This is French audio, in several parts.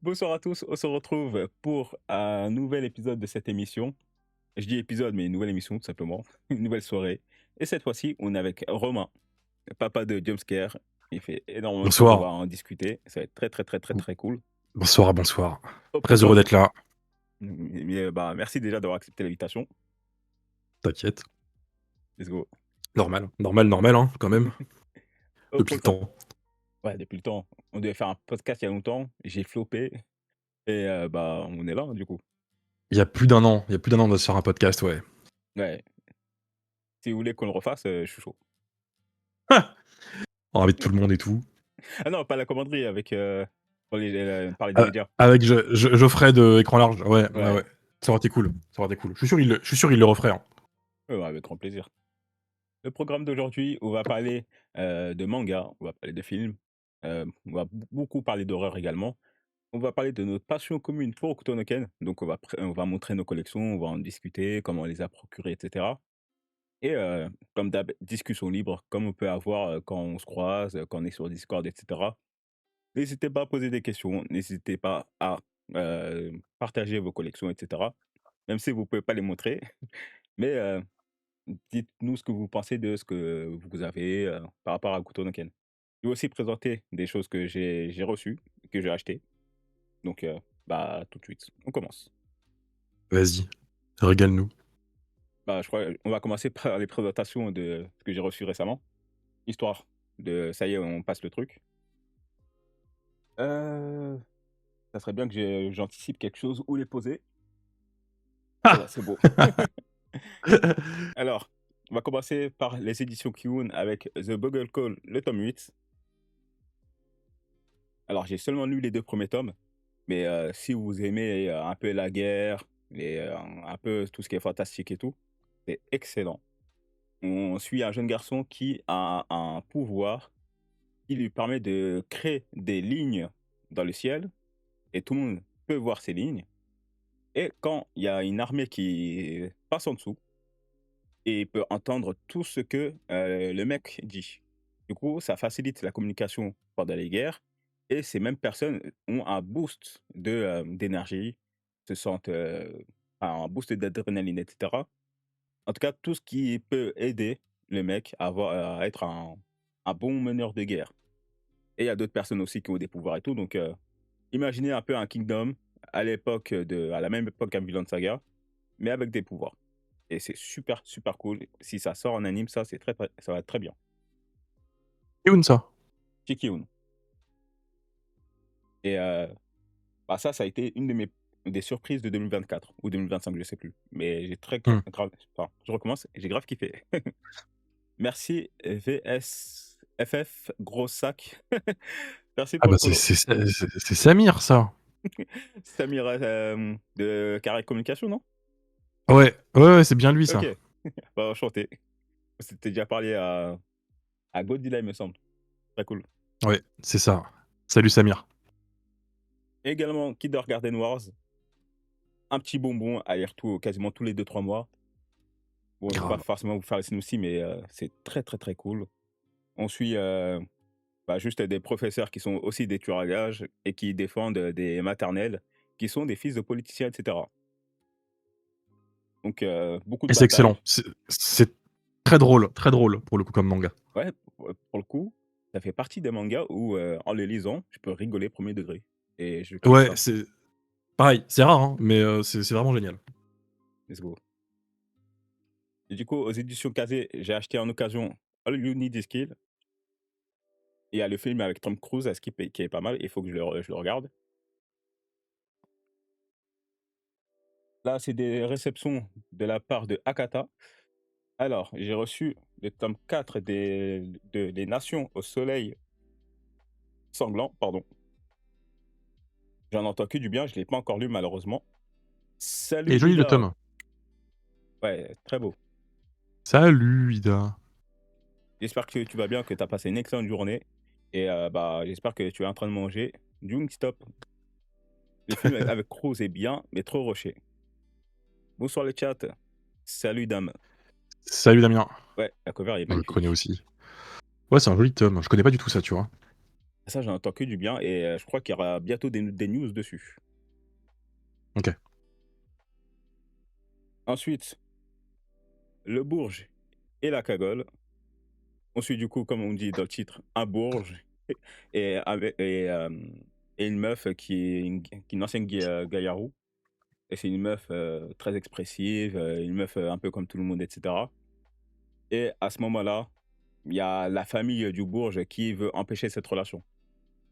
Bonsoir à tous, on se retrouve pour un nouvel épisode de cette émission. Je dis épisode, mais une nouvelle émission tout simplement, une nouvelle soirée. Et cette fois-ci, on est avec Romain, papa de Jumpscare. Il fait énormément de choses, on va Bonsoir. en discuter. Ça va être très très très très très cool. Bonsoir, bonsoir. Au Très heureux programme, d'être là. merci déjà d'avoir accepté l'invitation. T'inquiète. Let's go. Normal, normal, normal, hein, quand même. Au Depuis le programme, temps. ouais, depuis le temps. On devait faire un podcast il y a longtemps, j'ai floppé et on est là du coup. Il y a plus d'un an, on doit se faire un podcast, ouais. Ouais, si vous voulez qu'on le refasse, je suis chaud. On invite tout le monde et tout. Ah non, pas la commanderie avec pour parler des Ah, médias. avec Geoffrey de Écran Large. Ouais, ouais, Ouais. ouais. Ça aurait été cool. Ça aurait été cool. Je suis sûr il le referait. Hein. Ouais, avec grand plaisir. Le programme d'aujourd'hui, on va parler, de manga, on va parler de films, on va beaucoup parler d'horreur également. On va parler de notre passion commune pour Hokuto no Ken, donc on va montrer nos collections, on va en discuter, comment on les a procurées et cetera et comme d'hab, discussion libre, comme on peut avoir, quand on se croise, quand on est sur Discord et cetera. N'hésitez pas à poser des questions, n'hésitez pas à, partager vos collections et cetera, même si vous ne pouvez pas les montrer, mais dites-nous ce que vous pensez de ce que vous avez, par rapport à Hokuto no Ken. Je vais aussi présenter des choses que j'ai reçues, que j'ai achetées. Donc, tout de suite, on commence. Vas-y. Régale-nous. Je crois on va commencer par les présentations de ce que j'ai reçu récemment, histoire de ça y est, on passe le truc. Heu, Ça serait bien que j'anticipe quelque chose où les poser. Voilà, Ah. c'est beau. Alors, on va commencer par les éditions Kiun avec The Bugle Call, le tome 8. Alors, j'ai seulement lu les 2 premiers tomes. Mais si vous aimez, un peu la guerre et un peu tout ce qui est fantastique et tout, c'est excellent. On suit un jeune garçon qui a un pouvoir qui lui permet de créer des lignes dans le ciel et tout le monde peut voir ces lignes et quand il y a une armée qui passe en dessous et il peut entendre tout ce que, le mec dit. Du coup, ça facilite la communication pendant les guerres et ces mêmes personnes ont un boost d'énergie, se sentent, un boost d'adrénaline et cetera. En tout cas, tout ce qui peut aider le mec à être un bon meneur de guerre et il y a d'autres personnes aussi qui ont des pouvoirs et tout donc imaginez un peu un Kingdom à la même époque qu'un Vinland Saga, mais avec des pouvoirs. Et c'est super, super cool. Si ça sort en anime, ça, ça va être très bien. Youn, ça. Kikiun. Et ça a été une de mes des surprises de 2024 ou 2025, je sais plus. Mais j'ai très Hmm. grave enfin, je recommence, j'ai grave kiffé. Merci VSFF, gros sac. Merci Ah pour bah le follow. c'est Samir, ça. Samira, de Carré Communication, non? Ouais, ouais, ouais, c'est bien lui, ça. OK. Enchanté. On s'était déjà parlé à Godzilla, il me semble. Très cool. Ouais, c'est ça. Salut, Samir. Également, Kindergarten Wars. Un petit bonbon à lire quasiment tous les 2 3 mois. Bon, je vais pas Grave. forcément vous faire les synopsis, mais c'est très, très, très cool. On suit, juste des professeurs qui sont aussi des tueurs à gages et qui défendent, des maternelles qui sont des fils de politiciens et cetera. Donc beaucoup de Et c'est excellent. batailles. C'est très drôle, pour le coup, comme manga. Ouais, pour le coup, ça fait partie des mangas où, en les lisant, je peux rigoler premier degré et je kiffe Ouais, ça. c'est pareil, c'est rare, hein, mais c'est vraiment génial. Let's go. Et du coup, aux éditions Kazé, j'ai acheté en occasion All You Need Is Kill. Il y a le film avec Tom Cruise à skipper qui est pas mal, il faut que je le regarde. Là, c'est des réceptions de la part de Akata. Alors, j'ai reçu le tome 4 des Nations au soleil sanglant, pardon. J'en entends que du bien, je ne l'ai pas encore lu malheureusement. Il est Salut joli, le Ida! tome. Ouais, très beau. Salut, Ida. J'espère que tu vas bien, que tu as passé une excellente journée et j'espère que tu es en train de manger du Wingstop. Le film avec Cruise est bien, mais trop rushé. Bonsoir le chat. Salut dame. Salut, Damien. Ouais, la cover est Je le connais magnifique. aussi. Ouais, c'est un joli tome. Je connais pas du tout ça, tu vois? Ça, j'en entends que du bien et je crois qu'il y aura bientôt des news dessus. OK. Ensuite, le Bourge et la Cagole. On suit du coup, comme on dit dans le titre, un Bourge et une meuf qui est une ancienne Gaillard. Et c'est une meuf, très expressive, une meuf, un peu comme tout le monde et cetera. Et à ce moment-là, il y a la famille, du Bourge qui veut empêcher cette relation.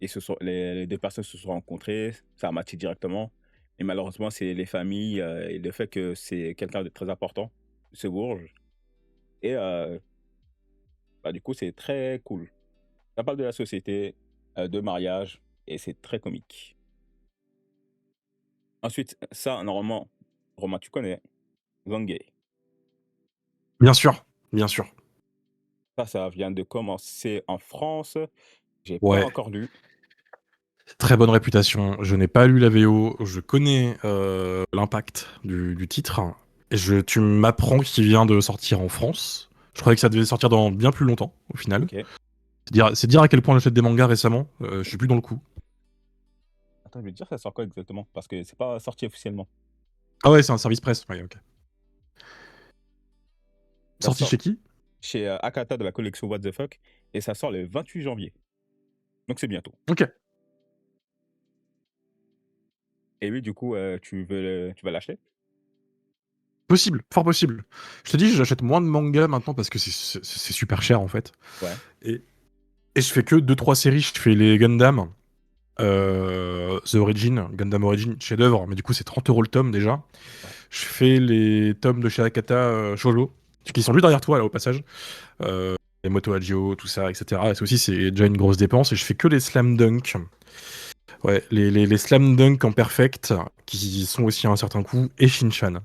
Et ce sont les 2 personnes se sont rencontrées, ça a matché directement et malheureusement, c'est les familles, et le fait que c'est quelqu'un de très important, ce Bourge et bah, du coup, c'est très cool. Ça parle de la société, de mariage et c'est très comique. Ensuite, ça, normalement, Romain, tu connais, Zangueil. Bien sûr, bien sûr. Ça vient de commencer en France. J'ai pas Ouais, encore lu. très bonne réputation. Je n'ai pas lu la VO, je connais, l'impact du titre et tu m'apprends qu'il vient de sortir en France. Je croyais que ça devait sortir dans bien plus longtemps, au final. OK. C'est dire à quel point j'achète des mangas récemment, je suis plus dans le coup. Attends, je vais te dire ça sort quoi exactement? Parce que c'est pas sorti officiellement. Ah ouais, c'est un service presse, ouais, OK. Ça Sorti sort chez qui? chez, Akata de la collection What the Fuck et ça sort le 28 janvier. Donc c'est bientôt. OK. Et lui, du coup, tu vas l'acheter? Possible, fort possible. Je te dis, j'achète moins de mangas maintenant parce que c'est super cher, en fait Ouais. et et je fais que deux trois séries. Je fais les Gundam, The Origin, Gundam Origin, chef-d'œuvre, mais du coup, c'est 30 € le tome, déjà. Ouais. Je fais les tomes de chez Akata, shoujo, qui sont juste derrière toi, là, au passage. Les Moto Hagio, tout ça, etc. Et ça aussi, c'est déjà une grosse dépense. Et je fais que les Slam Dunk. Ouais, les Slam Dunk en perfect, qui sont aussi à un certain coût, et Shinchan.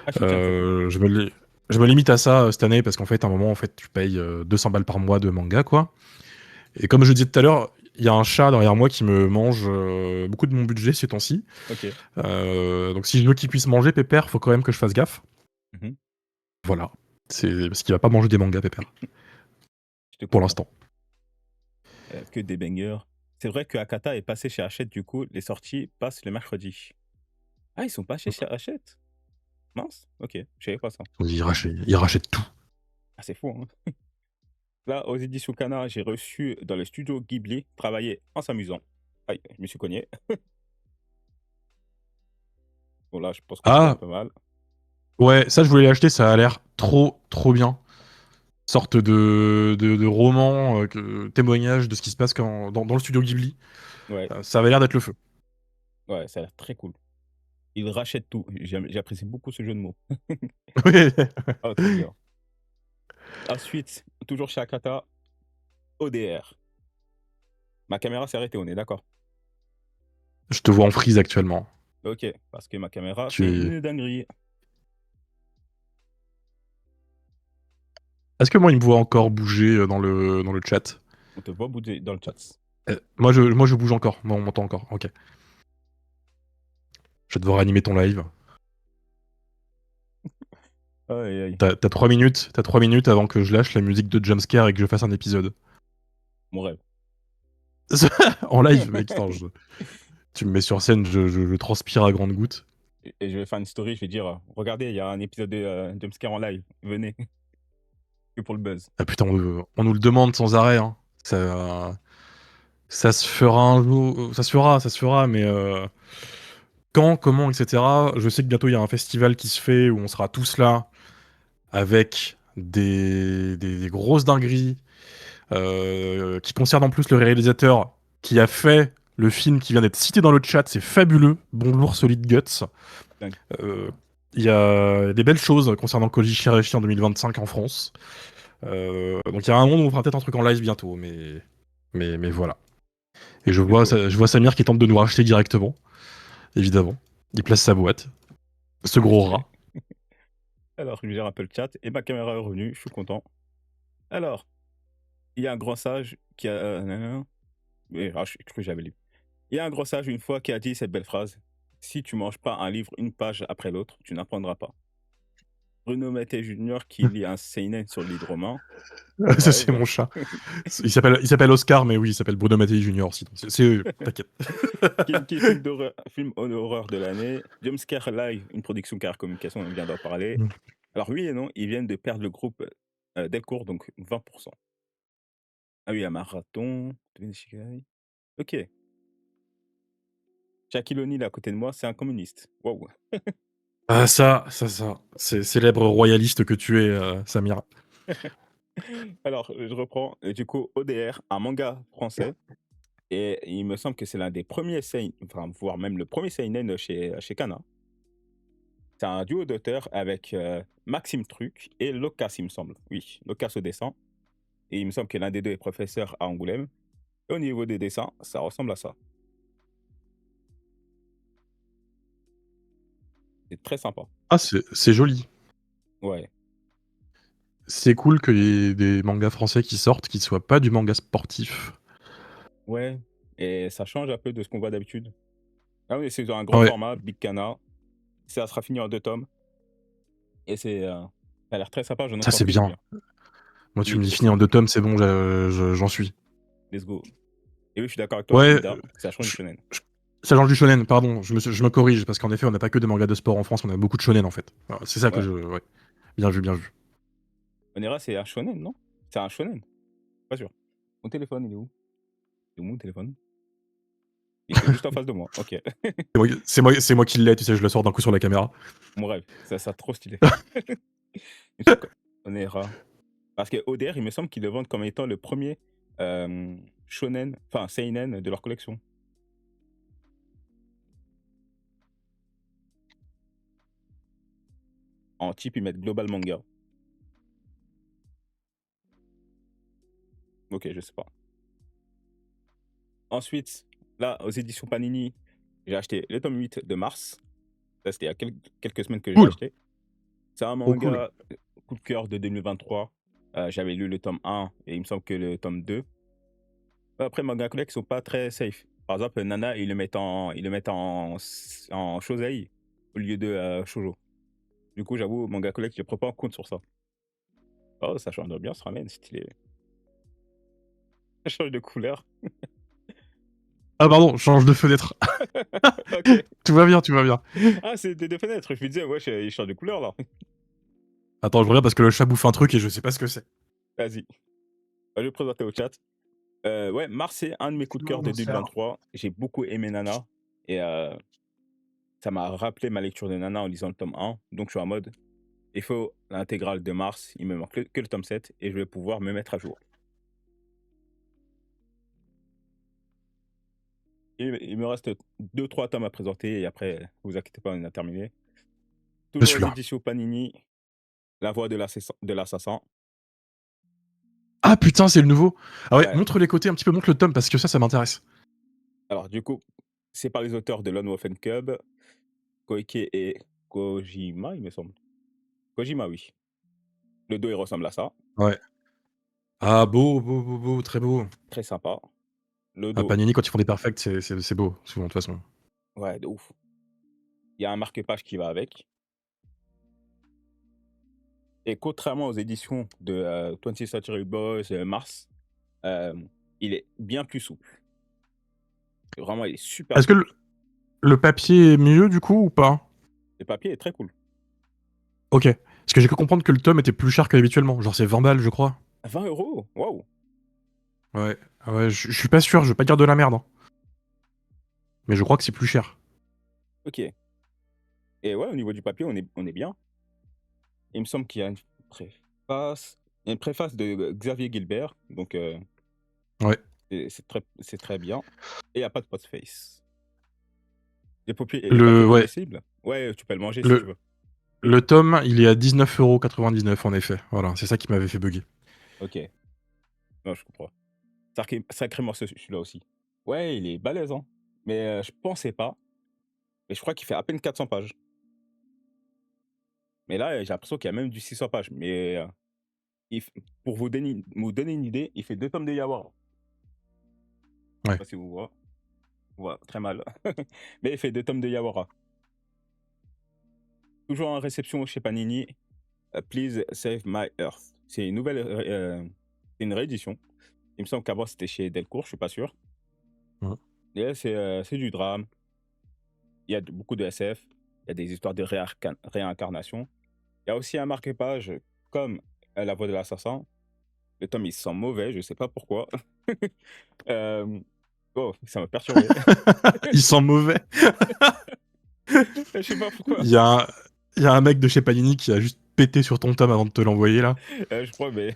Ah, Shin-chan, c'est cool. Je me je me limite à ça cette année parce qu'en fait, à un moment, en fait, tu payes 200 balles par mois de manga, quoi. Et comme je disais tout à l'heure, il y a un chat derrière moi qui me mange beaucoup de mon budget ces temps-ci. OK. Donc si je veux qu'il puisse manger, Pépère, faut quand même que je fasse gaffe. Mmh. Voilà. C'est parce qu'il va pas manger des mangas, Pépère, Je te pour comprends. l'instant. Que des bangers. C'est vrai que Akata est passé chez Hachette, du coup, les sorties passent le mercredi. Ah, ils sont pas chez Hachette? Mince, OK, je savais pas ça. Il rachète tout. Ah, c'est fou, hein. Là, aux éditions Kana, j'ai reçu dans le studio Ghibli, Travailler en s'amusant. Aïe, je me suis cogné. Bon là, je pense que je fais un Ah, peu mal. ouais, ça je voulais l'acheter, ça a l'air trop trop bien. Sorte de roman, témoignage de ce qui se passe dans le studio Ghibli. Ouais, Ça avait l'air d'être le feu. ouais, ça a l'air très cool. Il rachète tout. J'apprécie beaucoup ce jeu de mots. Ah, trop bien. Ensuite, toujours chez Akata, ODR. Ma caméra s'est arrêtée, on est d'accord? Je te vois en freeze actuellement. OK, parce que ma caméra, c'est Tu une dinguerie. Est-ce que moi, il me voit encore bouger dans le chat? On te voit bouger dans le chat. Moi, je bouge encore. Moi, on m'entend encore. Ok. Je vais devoir animer ton live. Aïe, aïe, T'as 3 minutes. T'as 3 minutes avant que je lâche la musique de jumpscare et que je fasse un épisode. mon rêve. En live, mec. Attends, tu me mets sur scène, je transpire à grandes gouttes. Et je vais faire une story, je vais dire, regardez, il y a un épisode de Jumpscare en live, venez, que pour le buzz. Ah putain, on nous le demande sans arrêt, hein. Ça se fera un jour. Ça se fera, mais quand, comment, etc. Je sais que bientôt il y a un festival qui se fait où on sera tous là avec des grosses dingueries qui concernent en plus le réalisateur qui a fait le film qui vient d'être cité dans le chat. C'est fabuleux. Bonjour Solid Guts. Dingue. Euh, Il y a des belles choses concernant Koji Shiraishi en 2025 en France. Donc il y a un monde où on fera peut-être un truc en live bientôt, mais voilà. Et je C'est vois, chaud. je vois Samir qui tente de nous racheter directement, évidemment. Il place sa boîte. Ce C'est gros stylé. rat. Alors, je gère un peu le chat et ma caméra est revenue, je suis content. Alors, il y a un grand sage qui a... nanana. Mais, je cru que j'avais lu. Il y a un grand sage une fois qui a dit cette belle phrase. Si tu manges pas un livre une page après l'autre, tu n'apprendras pas. Bruno Mattei Junior qui lit un seinen sur le lit de roman. Ça, c'est Rêve. mon chat. Il s'appelle Oscar, mais oui, il s'appelle Bruno Mattei Junior aussi. T'inquiète. Qui film d'horreur, film d'horreur de l'année. Jumpscare Live, une production Car Communication, on vient d'en parler. Mmh. Alors oui et non, ils viennent de perdre le groupe Delcourt, donc 20%. Ah oui, un marathon. Ok. Shaquille O'Neal à côté de moi, c'est un communiste. Waouh. Ah ça. C'est célèbre royaliste que tu es, Samira. Alors, je reprends. Du coup, ODR, un manga français. Et il me semble que c'est l'un des premiers seinen, enfin, voire même le premier seinen chez Kana. C'est un duo d'auteurs avec Maxime Truc et Locas, il me semble. Oui, Locas au dessin. Et il me semble que l'un des deux est professeur à Angoulême. Et au niveau des dessins, ça ressemble à ça. C'est très sympa. Ah, c'est joli. Ouais. C'est cool qu'il y ait des mangas français qui sortent, qui soient pas du manga sportif. Ouais. Et ça change un peu de ce qu'on voit d'habitude. Ah oui, c'est un grand Ouais, format, Big Kana. Ça sera fini en 2 tomes. Et ça a l'air très sympa, j'en ça entends c'est que du bien. bien. Moi, tu Oui, me dis et fini c'est en 2 tomes, c'est bon, j'en suis. let's go. Et oui, je suis d'accord avec toi, Ouais, Mida, ça change du je shonen. je ça change du shonen, pardon, je me corrige, parce qu'en effet, on n'a pas que des mangas de sport en France, on a beaucoup de shonen, en fait. Voilà, c'est ça que Ouais. je ouais. Bien vu, bien vu. Onera, c'est un shonen, non? C'est un shonen? Pas sûr. Mon téléphone, il est où? Il est où mon téléphone? Il était juste en face de moi. Ok. C'est moi qui l'ai, tu sais, je le sors d'un coup sur la caméra. Mon rêve. Ça trop stylé. Il me semble qu'Onera. Parce que ODR, il me semble qu'ils le vendent comme étant le premier shonen, enfin seinen de leur collection. En type, ils mettent Global Manga. Ok, je sais pas. Ensuite, là, aux éditions Panini, j'ai acheté le tome 8 de Mars. Ça, c'était il y a quelques semaines que j'ai Cool, acheté. C'est un trop cool. manga coup de cœur de 2023. J'avais lu le tome 1 et il me semble que le tome 2. Après, manga collect sont pas très safe. Par exemple, Nana, ils le mettent en shosei au lieu de shoujo. Du coup, j'avoue, manga collect, je prends pas en compte sur ça. Oh, ça change d'ambiance, ramène, stylé. Ça change de couleur. Ah pardon, change de fenêtre. Ok. Tout va bien, tout va bien. Ah, c'est des deux fenêtres. Je me disais, ouais, il change de couleur là. Attends, je reviens parce que le chat bouffe un truc et je sais pas ce que c'est. Vas-y. Je vais le présenter au chat. Ouais, Mars, c'est un de mes coups de cœur de 2023. J'ai beaucoup aimé Nana. Et ça m'a rappelé ma lecture de Nana en lisant le tome 1. Donc, je suis en mode, il faut l'intégrale de Mars. Il me manque que le tome 7 et je vais pouvoir me mettre à jour. Il me reste 2-3 tomes à présenter et après, vous inquiétez pas, on a terminé. Je Toujours aux suis là. éditions Panini, La voix de l'assassin. Ah putain, c'est le nouveau. Ah ouais, Ouais. montre les côtés un petit peu, montre le tome parce que ça m'intéresse. Alors, du coup, c'est par les auteurs de Lone Wolf and Cub, Koike et Kojima, il me semble. Kojima, oui. Le dos, il ressemble à ça. Ouais. Ah beau, beau, beau, beau, très beau. Très sympa. Le Ah, dos, Panini, quand ils font des perfects, c'est beau, souvent, de toute façon. ouais, de ouf. Il y a un marque-page qui va avec. Et contrairement aux éditions de 20th Century Boys, Mars, euh, il est bien plus souple. Vraiment, il est super Est-ce que souple. le papier est mieux, du coup, ou pas? Le papier est très cool. Ok. Parce que j'ai cru comprendre que le tome était plus cher qu'habituellement. Genre, c'est 20 balles, je crois. 20 €. Waouh. Ouais. Ah ouais, je suis pas sûr, je veux pas dire de la merde, hein. Mais je crois que c'est plus cher. Ok. Et ouais, au niveau du papier, on est bien. Il me semble qu'il y a une préface. Il y a une préface de Xavier Gilbert. Donc, Ouais. c'est très bien. Et il n'y a pas de postface. Les papiers Le, ouais. comestibles. Ouais, tu peux le manger si tu Le, veux. le tome, il est à 19,99 € en effet. Voilà, c'est ça qui m'avait fait bugger. Ok. Non, je comprends. Sacrément celui-là aussi. Ouais, il est balèze, hein. Mais je pensais pas. Mais je crois qu'il fait à peine 400 pages. Mais là, j'ai l'impression qu'il y a même du 600 pages. Mais pour vous donner une idée, il fait 2 tomes de Yawara. Je sais Ouais. pas si vous voyez. Ouais, très mal. Mais il fait 2 tomes de Yawara. Toujours en réception chez Panini. Please Save My Earth. C'est une nouvelle, c'est une réédition. Il me semble qu'avant c'était chez Delcourt, je suis pas sûr. Mmh. Et là, c'est du drame. Il y a beaucoup de SF. Il y a des histoires de réincarnation. Il y a aussi un marque-page comme La Voix de l'Assassin. Le tome, il sent mauvais, je sais pas pourquoi. Oh, ça m'a perturbé. Il sent mauvais. Je sais pas pourquoi. Il y a un il y a un mec de chez Panini qui a juste pété sur ton tome avant de te l'envoyer là. Je crois, mais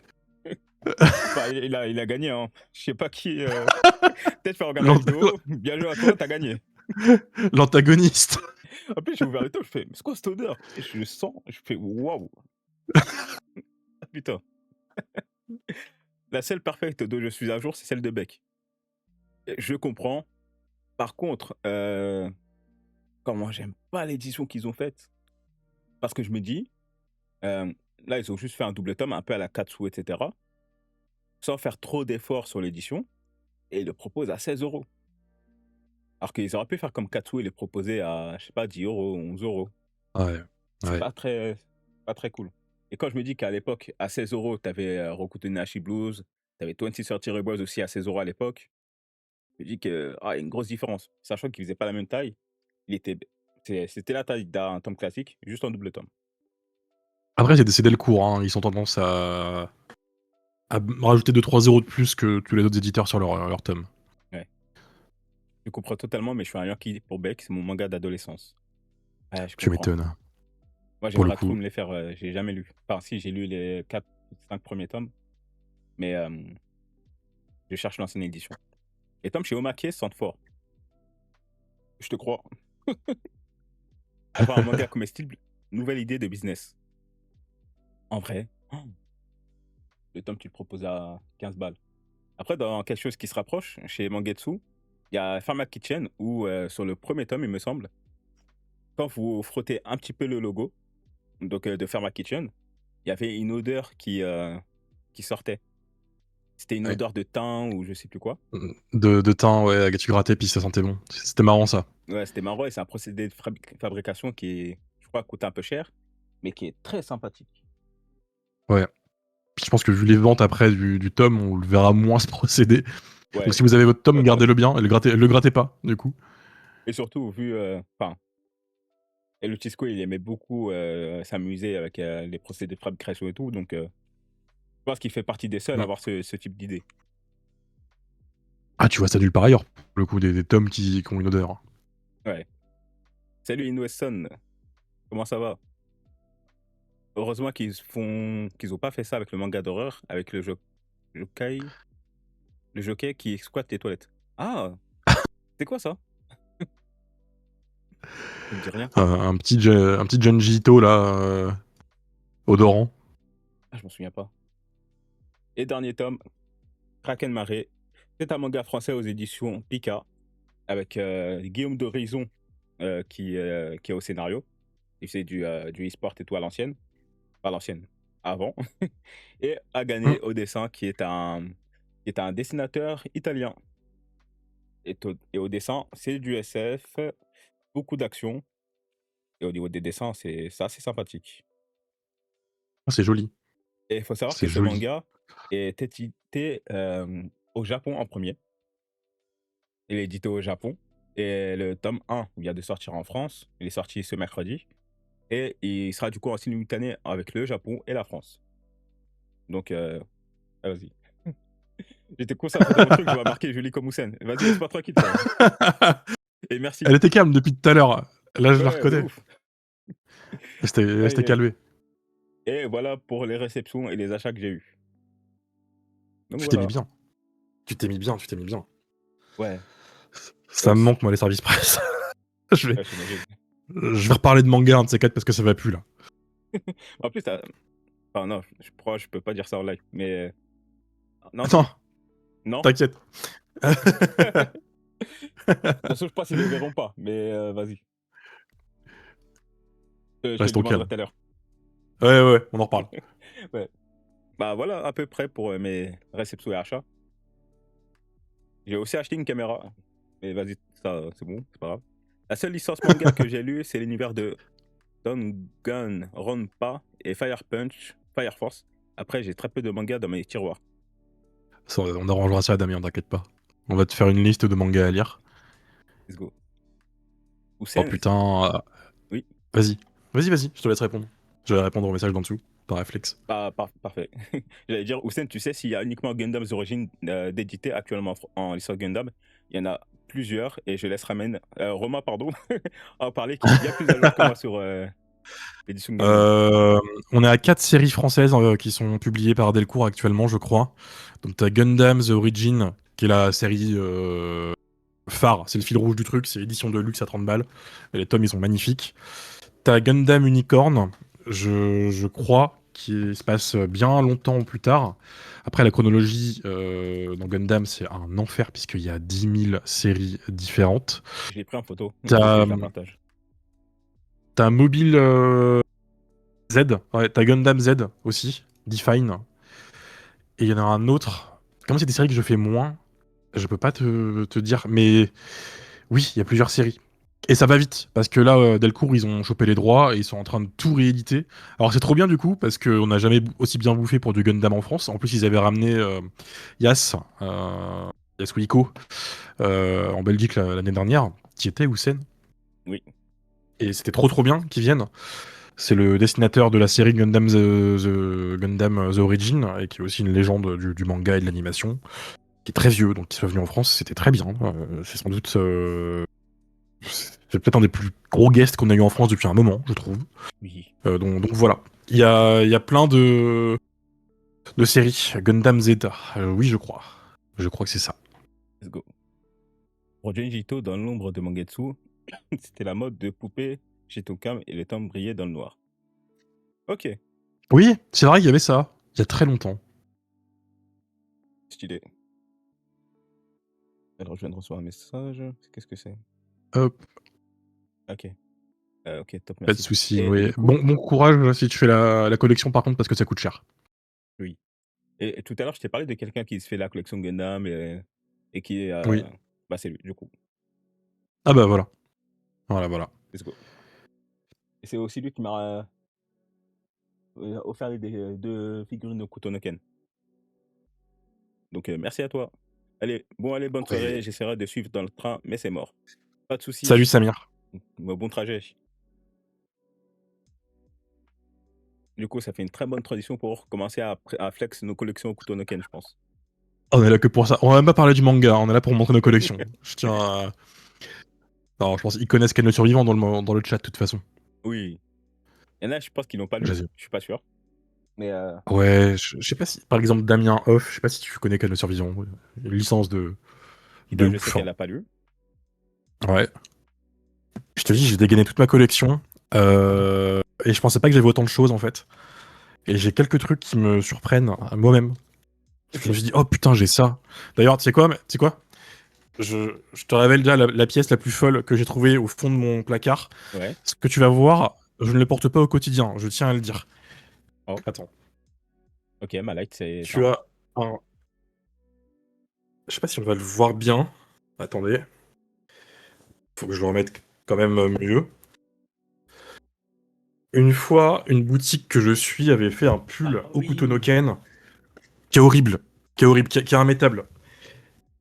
bah, il a gagné, hein. Je sais pas qui, peut-être faire regarder la L'ant vidéo. Bien joué à toi, tu gagné. l'antagoniste. En plus, j'ai ouvert le tome, je fais: «Mais c'est quoi cette odeur?» Et je le sens, je fais: «Waouh!» Ah putain. La seule parfaite dont je suis à jour, c'est celle de Beck. Et je comprends. Par contre, comment j'aime pas l'édition qu'ils ont faite. Parce que je me dis, là, ils ont juste fait un double tome, un peu à la Katsu, et cetera, sans faire trop d'efforts sur l'édition, et ils le proposent à 16 €. Alors qu'ils auraient pu faire comme Katsu et les proposer à, je sais pas, 10 €, 11 €. Ouais, C'est ouais. pas très cool. Et quand je me dis qu'à l'époque, à 16 €, t'avais Roku Tenashi Blues, t'avais 2030 Rebels aussi à 16 € à l'époque, je me dis que, ah, il y a une grosse différence. Sachant qu'ils faisaient pas la même taille, il était c'était la taille d'un tome classique, juste en double tome. Après c'est dès le cours, hein, ils ont tendance à rajouter 2-3 € de plus que tous les autres éditeurs sur leur tome. Ouais. Je comprends totalement, mais je suis un Yankee pour Beck, c'est mon manga d'adolescence. Ouais, je Tu comprends. m'étonnes. Moi, Pour le j'aimerais trop coup. me les faire, j'ai jamais lu. Enfin si, j'ai lu les 4 ou 5 premiers tomes, mais je cherche l'ancienne édition. Les tomes chez Omake sentent fort. Je te crois. Avoir un manga comestible, nouvelle idée de business. En vrai, le tome, tu le proposes à 15 balles. Après, dans quelque chose qui se rapproche, chez Mangetsu, il y a Pharma Kitchen où, sur le premier tome, il me semble, quand vous frottez un petit peu le logo, donc de Pharma Kitchen, il y avait une odeur qui sortait. C'était une Ouais. odeur de thym ou je sais plus quoi. De thym, ouais, que tu grattais puis ça sentait bon. C'était marrant ça. Ouais, c'était marrant et c'est un procédé de fabrication qui est, je crois, coûte un peu cher, mais qui est très sympathique. Ouais. Puis je pense que vu les ventes après du tome, on le verra moins ce procédé. Donc Ouais, si vous avez votre tome, gardez-le bien et le grattez pas, du coup. et surtout vu, enfin, et le Tisco, il aimait beaucoup, s'amuser avec, les procédés de fabrication et tout, donc je pense qu'il fait partie des seuls à Mmh. avoir ce type d'idée. Ah, tu vois ça nulle part ailleurs, pour le coup, des tomes qui ont une odeur. Ouais. Salut Inouesson, comment ça va? Heureusement qu'ils ont pas fait ça avec le manga d'horreur, avec le yokai le jockey qui squatte les toilettes. Ah! C'est quoi ça? Ça me dit rien. Un petit Junji Ito là, odorant. Ah, je m'en souviens pas. Et dernier tome, Kraken Marée. C'est un manga français aux éditions Pika, avec Guillaume d'Horizon qui est au scénario. Il faisait du e-sport et tout à l'ancienne. Pas à l'ancienne, avant. Et Agane Mmh. au dessin, qui est un dessinateur italien. Et au dessin, c'est du SF, beaucoup d'action. Et au niveau des dessins, c'est assez sympathique. Ah, c'est joli, Et il faut savoir que c'est ce joli. manga est édité au Japon en premier. Il est édité au Japon. Et le tome 1 vient de sortir en France. Il est sorti ce mercredi. Et il sera du coup en simultané avec le Japon et la France. Donc, vas-y. J'étais concentré dans mon truc, je vois marqué Julie comme Houssen. Vas-y, laisse-moi tranquille, toi. Et merci. Elle était calme depuis tout à l'heure. Là, je la Ouais, de reconnais. ouf. Elle s'était Aïe, aïe. calmée. Et voilà pour les réceptions et les achats que j'ai eus. Donc Tu t'es mis voilà. bien. Tu t'es mis bien, tu t'es mis bien. Ouais. Ça me manque, moi, les services presse. Je vais Ouais, j'imagine. je vais reparler de manga, un de ces 4 parce que ça va plus, là. En plus, enfin, non, je crois je peux pas dire ça en live. Mais non, Non, si. Non. t'inquiète. De toute façon, je sais pas s'ils le verront pas. Mais vas-y. Je te le Restons demanderai calmes. tout à l'heure. Ouais, ouais, on en reparle. Ouais. Bah voilà, à peu près pour mes réceptions et achats. J'ai aussi acheté une caméra. Mais vas-y, ça, c'est bon, c'est pas grave. La seule licence manga que j'ai lue, c'est l'univers de Danganronpa et Fire Punch, Fire Force. Après, j'ai très peu de mangas dans mes tiroirs. Ça, on arrangera ça, Damien, t'inquiète pas. On va te faire une liste de mangas à lire. Let's go. Oh Houssen, putain. oui, Vas-y. Vas-y, je te laisse répondre. Je vais répondre au message d'en dessous, par réflexe. parfait. J'allais dire, Houssen, tu sais, s'il y a uniquement Gundam Origins d'édité actuellement en licence Gundam, il y en a plusieurs et je laisse Romain, pardon, en parler qui est bien plus à jour que moi sur l'édition Gundam. On est à 4 séries françaises qui sont publiées par Delcourt actuellement, je crois. Donc t'as Gundam The Origin, qui est la série phare, c'est le fil rouge du truc, c'est édition de luxe à 30 balles. Et les tomes, ils sont magnifiques. T'as Gundam Unicorn, je crois, qui se passe bien longtemps plus tard. Après, la chronologie dans Gundam, c'est un enfer, puisqu'il y a 10 000 séries différentes. Je l'ai pris en photo, il faut que T'as je la partage. Mobile Z, ouais, t'as Gundam Z aussi, Define. Et il y en a un autre. Comme c'est des séries que je fais moins, je peux pas te dire. Mais oui, il y a plusieurs séries. Et ça va vite, parce que là, Delcourt, ils ont chopé les droits et ils sont en train de tout rééditer. Alors c'est trop bien du coup, parce qu'on n'a jamais aussi bien bouffé pour du Gundam en France. En plus, ils avaient ramené Yas, Yasuhiko, en Belgique l'année dernière, qui était Houssen. Oui, Et c'était trop bien qu'ils viennent. C'est le dessinateur de la série Gundam Gundam The Origin, et qui est aussi une légende du manga et de l'animation, qui est très vieux, donc qui soit venu en France, c'était très bien. C'est sans doute c'est peut-être un des plus gros guests qu'on a eu en France depuis un moment, je trouve. oui, Donc voilà. Il y a plein de séries. Gundam Zeta, oui, je crois. Je crois que c'est ça. let's go. Pour Junji Ito, dans l'ombre de Mangetsu, c'était la mode de poupée Shitokam et les tomes brillaient dans le noir. Ok, Oui, c'est vrai qu'il y avait ça, il y a très longtemps. stylé. Alors, je viens de recevoir un message. Qu'est-ce que c'est? Hop, Ok. Ok, top, pas de merci. souci. Et Oui. du coup, Bon courage si tu fais la collection par contre, parce que ça coûte cher. oui. Et tout à l'heure, je t'ai parlé de quelqu'un qui se fait la collection Gundam et qui est. Oui. Bah, c'est lui, du coup. Ah bah voilà. Voilà. Let's go. Et c'est aussi lui qui m'a offert les deux figurines de Kutonoken. Donc, merci à toi. Allez, bonne soirée. Ouais. J'essaierai de suivre dans le train, mais c'est mort. Pas de Salut soucis. Samir. Bon trajet. Du coup, ça fait une très bonne tradition pour commencer à flex nos collections Kutonoken, je pense. On est là que pour ça. On va même pas parler du manga, on est là pour montrer nos collections. Je tiens à... Non, je pense qu'ils connaissent Ken le Survivant dans le chat de toute façon. Oui. Il y en a, je pense qu'ils l'ont pas lu. Je sais. Je suis pas sûr. Mais Ouais, je sais pas si... Par exemple, Damien Hoff, je sais pas si tu connais Ken le Survivant. Une licence de Ida, je sais ouf, qu'elle hein. l'a pas lu. Ouais. Je te dis, j'ai dégainé toute ma collection. Et je pensais pas que j'avais autant de choses, en fait. Et j'ai quelques trucs qui me surprennent à moi-même. Je me Ok. suis dit, oh putain, j'ai ça. D'ailleurs, tu sais quoi? Je te révèle déjà la pièce la plus folle que j'ai trouvée au fond de mon placard. Ouais. Ce que tu vas voir, je ne le porte pas au quotidien, je tiens à le dire. Oh. Attends. Ok, ma light, c'est Tu ça. as un... Je sais pas si on va le voir bien. Attendez. Faut que je le remette quand même mieux. Une fois, une boutique que je suis avait fait un pull Oui. Okutonoken qui est horrible. Qui est immétable.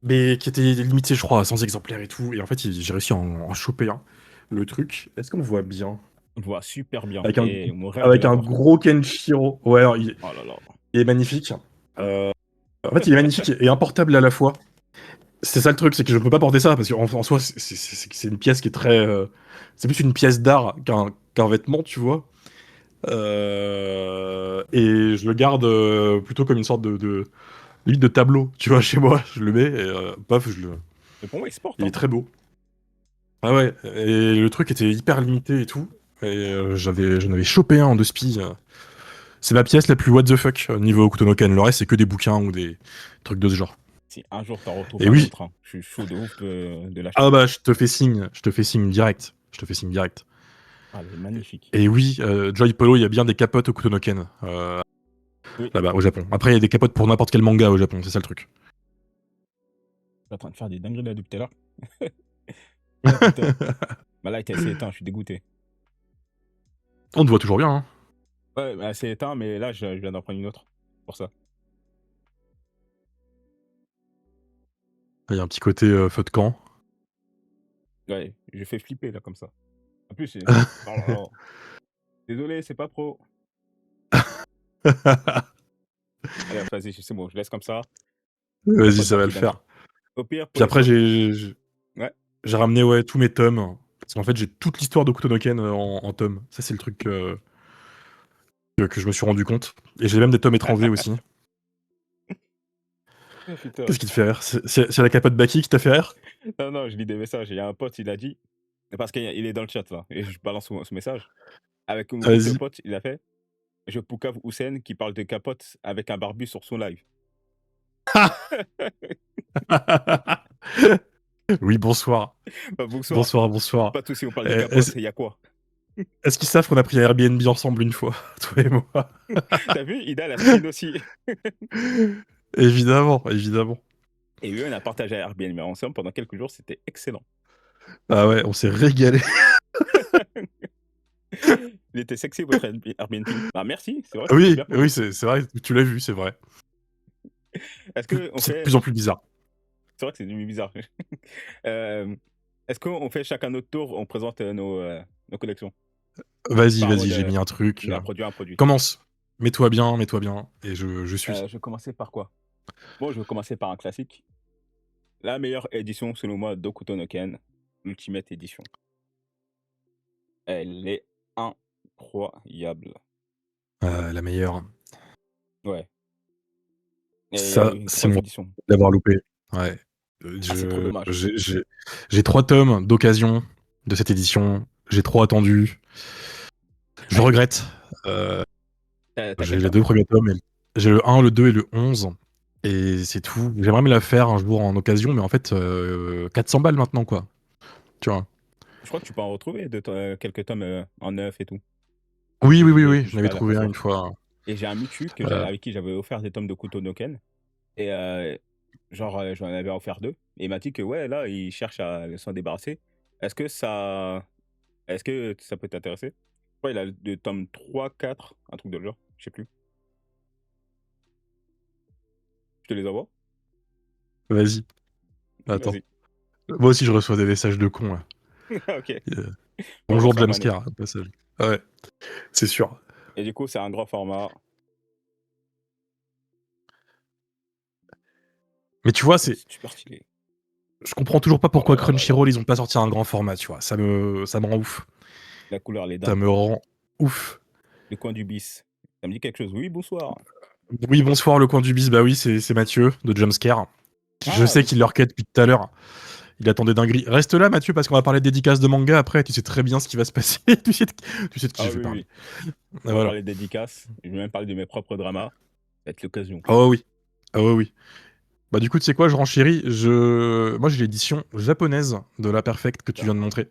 Mais qui était limité, je crois, à 100 exemplaires et tout. Et en fait, j'ai réussi à en choper un. Le truc, est-ce qu'on le voit bien? On le voit super bien. Avec un, Et mon rêve de avec un l'avoir. gros Kenshiro. Ouais, alors, Oh là là. il est magnifique. En fait, il est magnifique et importable à la fois. C'est ça le truc, c'est que je peux pas porter ça parce qu'en soi, c'est une pièce qui est très. C'est plus une pièce d'art qu'un vêtement, tu vois. Et je le garde plutôt comme une sorte limite de tableau, tu vois, chez moi. Je le mets et paf, Mais pour moi, il se porte, il est hein. très beau. Ah ouais, et le truc était hyper limité et tout. Et j'en avais chopé un en deux spi. C'est ma pièce la plus what the fuck niveau Okutonoken. Le reste, c'est que des bouquins ou des trucs de ce genre. Si un jour t'en retrouves Et un oui, autre, hein, je suis chaud de ouf de ah l'acheter. bah, je te fais signe direct. Je te fais signe direct. Ah, elle est magnifique. Et oui, Joy Polo, il y a bien des capotes au Kutonoken, Oui. là-bas, au Japon. Après, il y a des capotes pour n'importe quel manga au Japon, c'est ça le truc. Je suis en train de faire des dingueries là depuis tout à l'heure. Oh putain. Ma light, elle s'est éteinte, je suis dégoûté. On te voit toujours bien, hein. Ouais, bah, c'est éteint, mais là, je viens d'en prendre une autre, pour ça. Il y a un petit côté, feu de camp. Ouais, je fais flipper là comme ça. En plus, oh là là. Désolé, c'est pas pro. Allez, vas-y, c'est bon, je laisse comme ça. Y a Vas-y, pas de ça va partie le d'intro. faire. Au pire, pour Puis les après, soins. j'ai Ouais. j'ai ramené, ouais, tous mes tomes. Parce qu'en fait, j'ai toute l'histoire de Kutonoken, en tomes. Ça, c'est le truc, que je me suis rendu compte. Et j'ai même des tomes étrangers aussi. Putain. Qu'est-ce qui te fait rire? C'est la capote Baki qui t'a fait rire? Non, non, je lis des messages. Il y a un pote, il a dit, parce qu'il est dans le chat là, et je balance ce message. Avec mon groupe de Vas-y. potes, il a fait je poucave Houssen qui parle de capote avec un barbu sur son live. Oui, bonsoir. Bah, bonsoir. Bonsoir, bonsoir. Pas de soucis, on parle de Eh, capote. Il y a quoi? est-ce qu'ils savent qu'on a pris un Airbnb ensemble une fois, toi et moi? T'as vu? Ida la screen aussi. Évidemment, évidemment. Et lui, on a partagé Airbnb ensemble pendant quelques jours. C'était excellent. Ah ouais, on s'est régalé. Il était sexy votre Airbnb. Ah, merci. C'est vrai que c'était Oui, bien oui, posé. c'est vrai, tu l'as vu, c'est vrai. Est-ce que on C'est de fait. plus en plus bizarre. C'est vrai que c'est devenu bizarre. Euh, Est-ce qu'on fait chacun notre tour? On présente nos collections. Vas-y, Par vas-y, mode j'ai mis un truc. un produit, un produit. Commence. Mets-toi bien, et je suis. Je vais commencer par quoi? Bon, je vais commencer par un classique. La meilleure édition, selon moi, d'Hokuto no Ken, Ultimate Edition. Elle est incroyable. La meilleure. Ouais. Et il y a Ça, eu une c'est 3 moi éditions. d'avoir loupé. Ouais. Ah, c'est trop dommage. J'ai 3 tomes d'occasion de cette édition. J'ai trop attendu. Je Aïe. regrette. Euh, T'as j'ai quel les tome? 2 premiers tomes. J'ai le 1, le 2 et le 11. Et c'est tout. J'aimerais me la faire un jour en occasion, mais en fait, 400 balles maintenant, quoi. Tu vois. Je crois que tu peux en retrouver quelques tomes en neuf et tout. Oui, oui, oui, Je oui. je Je suis pas n'avais allé la trouvé première un fois. une fois. Et j'ai un Mutu Euh, avec qui j'avais offert des tomes de Kuto no Ken. Et genre, j'en avais offert 2. Et il m'a dit que ouais, là, il cherche à s'en débarrasser. Est-ce que ça, est-ce que ça peut t'intéresser? Je crois qu'il a le tome 3, 4, un truc de le genre. Je sais plus. Je te les envoie? Vas-y. Attends. Vas-y. Moi aussi, je reçois des messages de cons, là. Ok. Euh, Bon, Bonjour, j'envoie un autre. Jamescar, au passage. Ah ouais, c'est sûr. Et du coup, c'est un grand format. Mais tu vois, C'est c'est. super stylé. Je comprends toujours pas Oh là pourquoi là là là. Crunchyroll, ils ont pas sorti un grand format, tu vois. Ça me rend ouf. La couleur, les Ça dents. me rend ouf. Le coin du bis. Ça me dit quelque chose. Oui, bonsoir. Oui, bonsoir, le coin du bis. Bah oui, c'est Mathieu, de Jumpscare. Je Ah sais oui. qu'il leur quête depuis tout à l'heure. Il attendait dinguerie. Reste là, Mathieu, parce qu'on va parler de dédicaces de manga après. Tu sais très bien ce qui va se passer. Tu sais de qui Ah je vais oui, parler. oui. Ah, On va voilà. parler de dédicaces. Je vais même parler de mes propres dramas. Ça va être l'occasion. Oh oui. Ah ouais, oui. Bah du coup, tu sais quoi, je renchéris. Moi, j'ai l'édition japonaise de La Perfect que tu viens de montrer.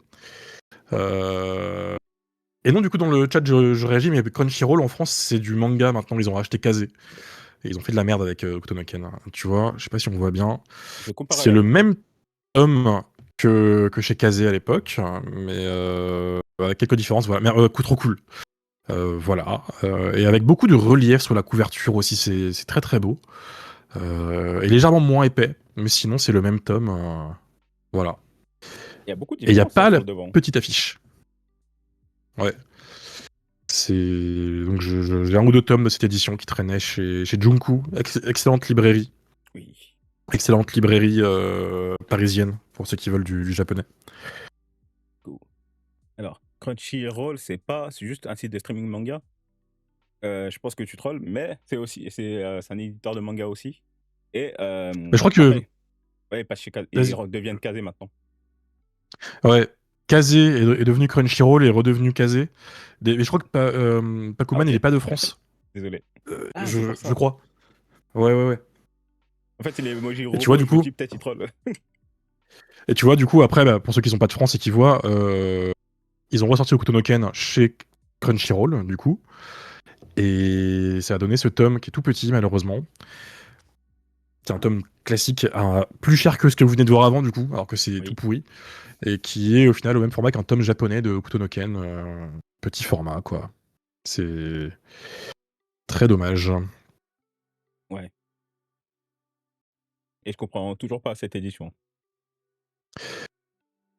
Euh, Et non, du coup, dans le chat, je réagis, mais Crunchyroll en France, c'est du manga maintenant. Ils ont racheté Kazé. Et ils ont fait de la merde avec Okutonoken. Tu vois, je sais pas si on voit bien. Je compare à C'est la le lecture. même tome que chez Kazé à l'époque, mais avec quelques différences. Voilà. Mais trop cool. Voilà. Et avec beaucoup de relief sur la couverture aussi. C'est très très beau. Et légèrement moins épais. Mais sinon, c'est le même tome. Voilà. Il y a beaucoup de Et il n'y a différences hein, pas sur la le devant. petite affiche. Ouais. C'est donc j'ai un ou deux tomes de cette édition qui traînaient chez Junku, excellente librairie, Oui. parisienne pour ceux qui veulent du japonais. Cool. Alors, Crunchyroll, c'est juste un site de streaming manga. Je pense que tu trolls, mais c'est un éditeur de manga aussi. Et Mais je crois que pareil, ouais, parce qu'ils vas-y. redeviennent casés maintenant. Ouais, Kazé est devenu Crunchyroll et est redevenu Kazé. Mais je crois que Ah Pakuman il ok, est pas de France, désolé. Ah, c'est je, pour je ça. crois. Ouais ouais ouais. En fait, c'est les emojis Et tu vois robots, du je me coup, dis peut-être ils trollent. après, bah, pour ceux qui sont pas de France et qui voient, ils ont ressorti Okutonoken chez Crunchyroll du coup. Et ça a donné ce tome qui est tout petit, malheureusement. C'est un tome classique, plus cher que ce que vous venez de voir avant, du coup, alors que c'est tout Oui. pourri. Et qui est au final au même format qu'un tome japonais de Okutonoken. Petit format, quoi. C'est très dommage. Ouais. Et je comprends toujours pas cette édition.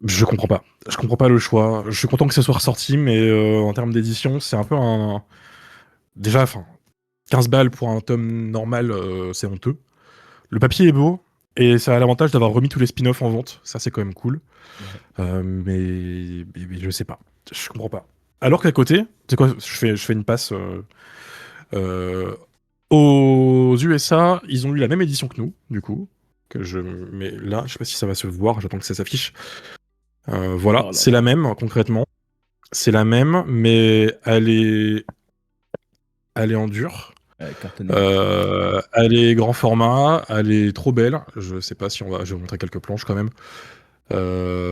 Je comprends pas. Je comprends pas le choix. Je suis content que ça soit ressorti, mais en termes d'édition, c'est un peu un. Déjà, enfin, 15 balles pour un tome normal, c'est honteux. Le papier est beau, et ça a l'avantage d'avoir remis tous les spin-offs en vente. Ça, c'est quand même cool. Ouais. Mais je sais pas. Je comprends pas. Alors qu'à côté, c'est quoi, je fais une passe. Euh, aux USA, ils ont eu la même édition que nous, du coup. Mais là, je sais pas si ça va se voir, j'attends que ça s'affiche. Voilà, Oh là c'est la là. même, concrètement. C'est la même, mais elle est en dur. Cartonné. Elle est grand format, elle est trop belle. Je sais pas si on va. Je vais vous montrer quelques planches quand même. Euh,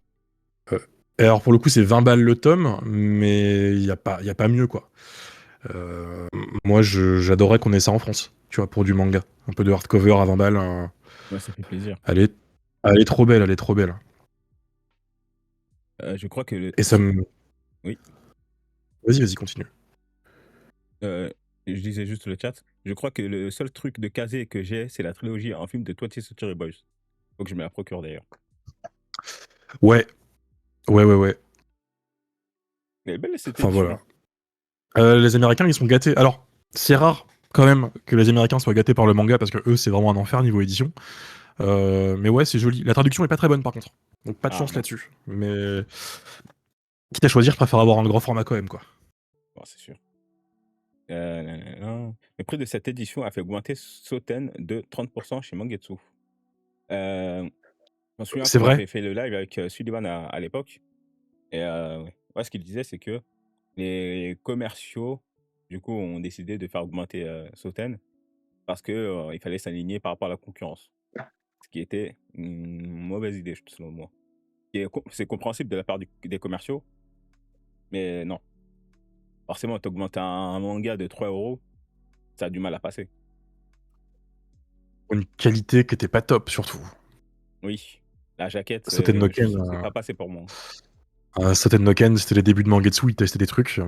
euh, et alors pour le coup, c'est 20 balles le tome, mais y a pas mieux quoi. Euh, Moi, j'adorais qu'on ait ça en France, tu vois, pour du manga. Un peu de hardcover à 20 balles. Ouais, ça fait plaisir. Elle est, elle est trop belle, elle est trop belle. Je crois que le Et ça me. oui, Vas-y, vas-y, continue. je disais juste le chat. Je crois que le seul truc de casé que j'ai, c'est la trilogie en film de 20th Century Boys. Faut que je me la procure d'ailleurs. Ouais, ouais, ouais, ouais. Elle est belle cette Enfin édition. voilà. Les Américains, ils sont gâtés. Alors, c'est rare quand même que les Américains soient gâtés par le manga parce que eux, c'est vraiment un enfer niveau édition. Mais ouais, c'est joli. La traduction est pas très bonne par contre. Donc pas de Ah chance mince. là-dessus. Mais quitte à choisir, je préfère avoir un grand format quand même, quoi. Bon, c'est sûr. Nanana. Le prix de cette édition a fait augmenter Soten de 30% chez Mangetsu. Je m'en souviens C'est qu'on vrai. avait fait le live avec Sullivan à l'époque. Et ouais, ce qu'il disait, c'est que les commerciaux, du coup, ont décidé de faire augmenter Soten parce que il fallait s'aligner par rapport à la concurrence. Ce qui était une mauvaise idée, selon moi. C'est compréhensible de la part des commerciaux, mais non. Forcément, t'augmentes un manga de 3 euros, ça a du mal à passer. Une qualité qui était pas top, surtout. Oui, la jaquette, Soten no Ken, c'est pas passé pour moi. Soten no Ken, c'était les débuts de Mangetsu, ils testaient des trucs.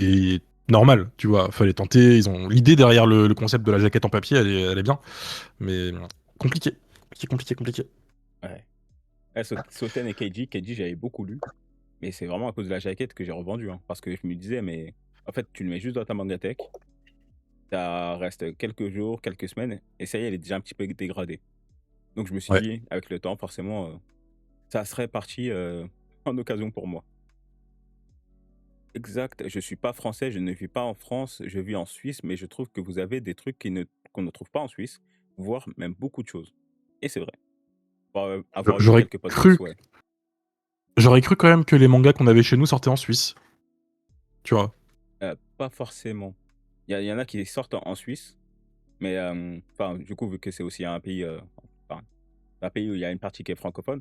Et normal, tu vois, fallait tenter. Ils ont l'idée derrière le concept de la jaquette en papier, elle est bien. Mais compliqué. Compliqué, compliqué, compliqué. Ouais. Soten et Keiji, Keiji, j'avais beaucoup lu, mais c'est vraiment à cause de la jaquette que j'ai revendu, hein, parce que je me disais, mais en fait, tu le mets juste dans ta mangatech, ça reste quelques jours, quelques semaines, et ça y est, elle est déjà un petit peu dégradée. Donc je me suis Ouais. dit, avec le temps, forcément, ça serait parti en occasion pour moi. Exact, je suis pas français, je ne vis pas en France, je vis en Suisse, mais je trouve que vous avez des trucs qu'on ne trouve pas en Suisse, voire même beaucoup de choses. Et c'est vrai. Pour avoir lu J'aurais quelques podcasts, cru, ouais. j'aurais cru quand même que les mangas qu'on avait chez nous sortaient en Suisse. Tu vois. Pas forcément. Il y en a qui sortent en Suisse, mais enfin, du coup, vu que c'est aussi un pays, enfin, un pays où il y a une partie qui est francophone,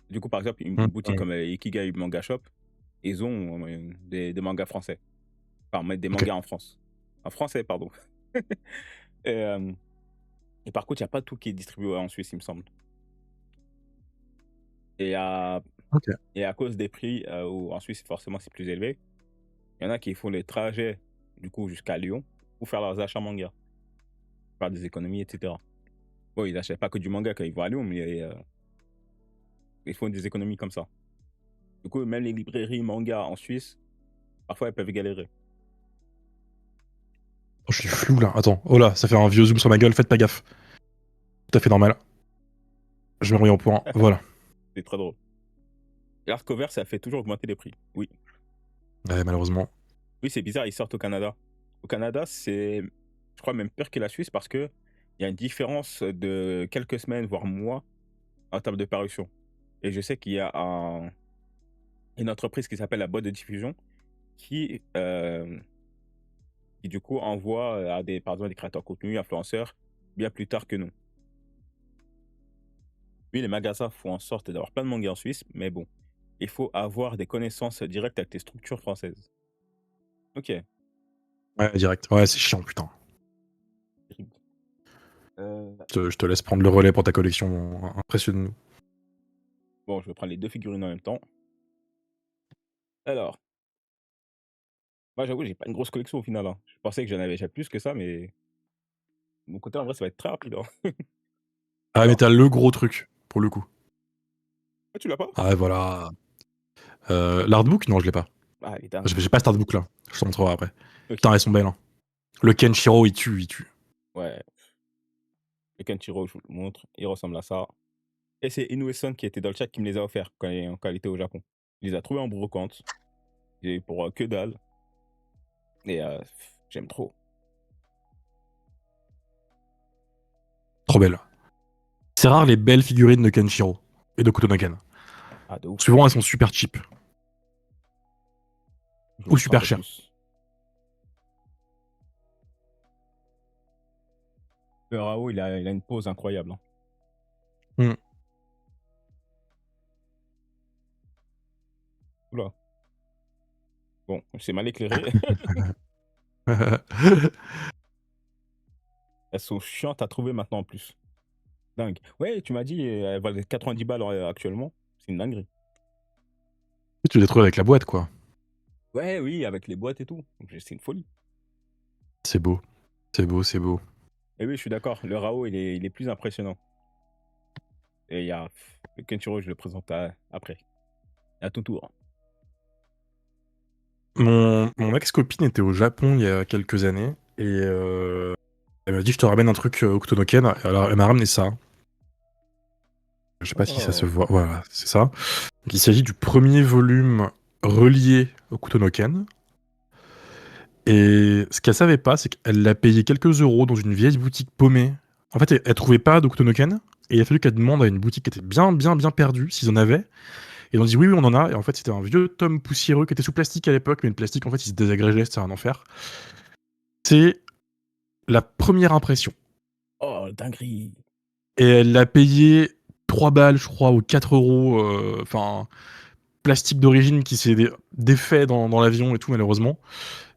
du coup, par exemple, une boutique Mhm. comme Ikigai Manga Shop, ils ont des mangas français. Enfin, mettre des Ok. mangas en France. En français, pardon. Et, et par contre, il n'y a pas tout qui est distribué en Suisse, il me semble. Et à, Ok. et à cause des prix, où en Suisse, forcément, c'est plus élevé, il y en a qui font les trajets, du coup, jusqu'à Lyon pour faire leurs achats manga, faire des économies, etc. Bon, ils n'achètent pas que du manga quand ils vont à Lyon, mais ils font des économies comme ça. Du coup, même les librairies manga en Suisse, parfois, elles peuvent galérer. Oh, je suis flou là. Attends. Oh là, ça fait un vieux zoom sur ma gueule. Faites pas gaffe. Tout à fait normal. Je me remets en point. Voilà. C'est très drôle. Et l'hardcover, ça fait toujours augmenter les prix. Oui. Ouais, malheureusement. Oui, c'est bizarre, ils sortent au Canada. Au Canada, c'est, je crois, même pire que la Suisse parce que il y a une différence de quelques semaines, voire mois, en termes de parution. Et je sais qu'il y a une entreprise qui s'appelle la boîte de diffusion qui, qui du coup envoie à des, par exemple, des créateurs de contenu, influenceurs, bien plus tard que nous. Oui, les magasins font en sorte d'avoir plein de mangas en Suisse, mais bon, il faut avoir des connaissances directes avec les structures françaises. Ok. Ouais, direct. Ouais, c'est chiant, putain. Terrible. Euh, Je te laisse prendre le relais pour ta collection. Impressionne-nous. bon, je vais prendre les deux figurines en même temps. Alors, Moi, j'avoue, j'ai pas une grosse collection au final, hein. Je pensais que j'en avais déjà plus que ça, mais de mon côté, en vrai, ça va être très rapide, hein. Ah, mais Alors tu le gros truc, pour le coup. ah, tu l'as pas? Ah ouais, voilà. L'artbook? Non, je l'ai pas. Ah, il est dingue. J'ai pas cet artbook là. Je te montrerai après. Putain, OK. elles sont belles, hein. Le Kenshiro, il tue, il tue. Ouais, le Kenshiro, je vous le montre, il ressemble à ça et c'est Inoue-san qui était dans le chat qui me les a offerts quand il était au Japon. Il les a trouvés en brocante et pour, que dalle et j'aime trop. Trop belle. C'est rare les belles figurines de Kenshiro et de Kutonoken. Ah, de ouf. Souvent, elles sont super cheap Je vous ou montre un super peu chères. plus. Le Rao, il a une pose incroyable, hein. Mmh. Ouh là. Bon, c'est mal éclairé. Elles sont chiantes à trouver maintenant en plus. Dingue. Ouais, tu m'as dit, elles valent 90 balles, actuellement. C'est une dinguerie. Tu les trouves avec la boîte, quoi. Ouais, oui, avec les boîtes et tout. Donc c'est une folie. C'est beau. C'est beau, c'est beau. Et oui, je suis d'accord, le Rao, il est plus impressionnant et il y a le Kenshiro, je le présente après, à ton tour. Mon ex-copine était au Japon il y a quelques années et elle m'a dit: «Je te ramène un truc, Octonoken». Alors elle m'a ramené ça. Je sais pas si ça se Oh! voit. Voilà, c'est ça. Donc il s'agit du premier volume relié au Kutonoken. Et ce qu'elle savait pas, c'est qu'elle l'a payé quelques euros dans une vieille boutique paumée. En fait, elle trouvait pas d'Octonoken. Et il a fallu qu'elle demande à une boutique qui était bien, bien, bien perdue s'ils en avaient. Et ils ont dit oui, oui, on en a. Et en fait, c'était un vieux tome poussiéreux qui était sous plastique à l'époque, mais le plastique, en fait, il se désagrégeait, c'était un enfer. C'est la première impression. Oh, dinguerie! Et elle l'a payé 3 balles, je crois, ou 4 euros. Enfin, plastique d'origine qui s'est défait dans l'avion et tout, malheureusement.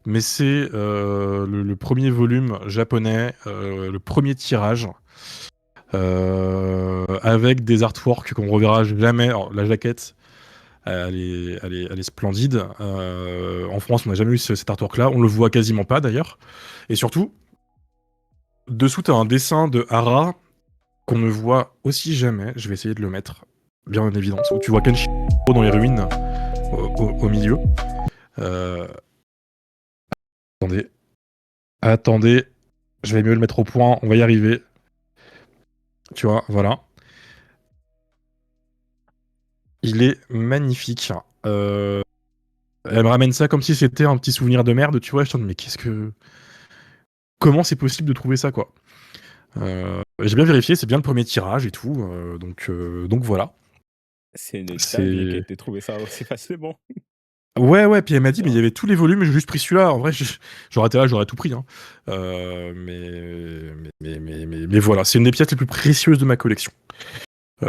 Mais c'est le premier volume japonais, le premier tirage, avec des artworks qu'on reverra jamais. Alors, la jaquette, elle est splendide. En France, on n'a jamais eu cet artwork-là. On le voit quasiment pas d'ailleurs. Et surtout, dessous, tu as un dessin de Hara qu'on ne voit aussi jamais. Je vais essayer de le mettre bien en évidence. Où tu vois Kenshiro dans les ruines au milieu. Euh, attendez, attendez, je vais mieux le mettre au point. On va y arriver. Tu vois, voilà. Il est magnifique. Elle me ramène ça comme si c'était un petit souvenir de merde, tu vois. Je me dis, mais qu'est-ce que. Comment c'est possible de trouver ça, quoi. J'ai bien vérifié, c'est bien le premier tirage et tout. Donc voilà. C'est une dinguerie qu'elle ait C'est. ait trouvé ça aussi facilement. Ouais, ouais, puis elle m'a dit, mais il y Bien. avait tous les volumes, j'ai juste pris celui-là. En vrai, j'aurais été là, j'aurais tout pris, hein. Mais voilà, c'est une des pièces les plus précieuses de ma collection. Trop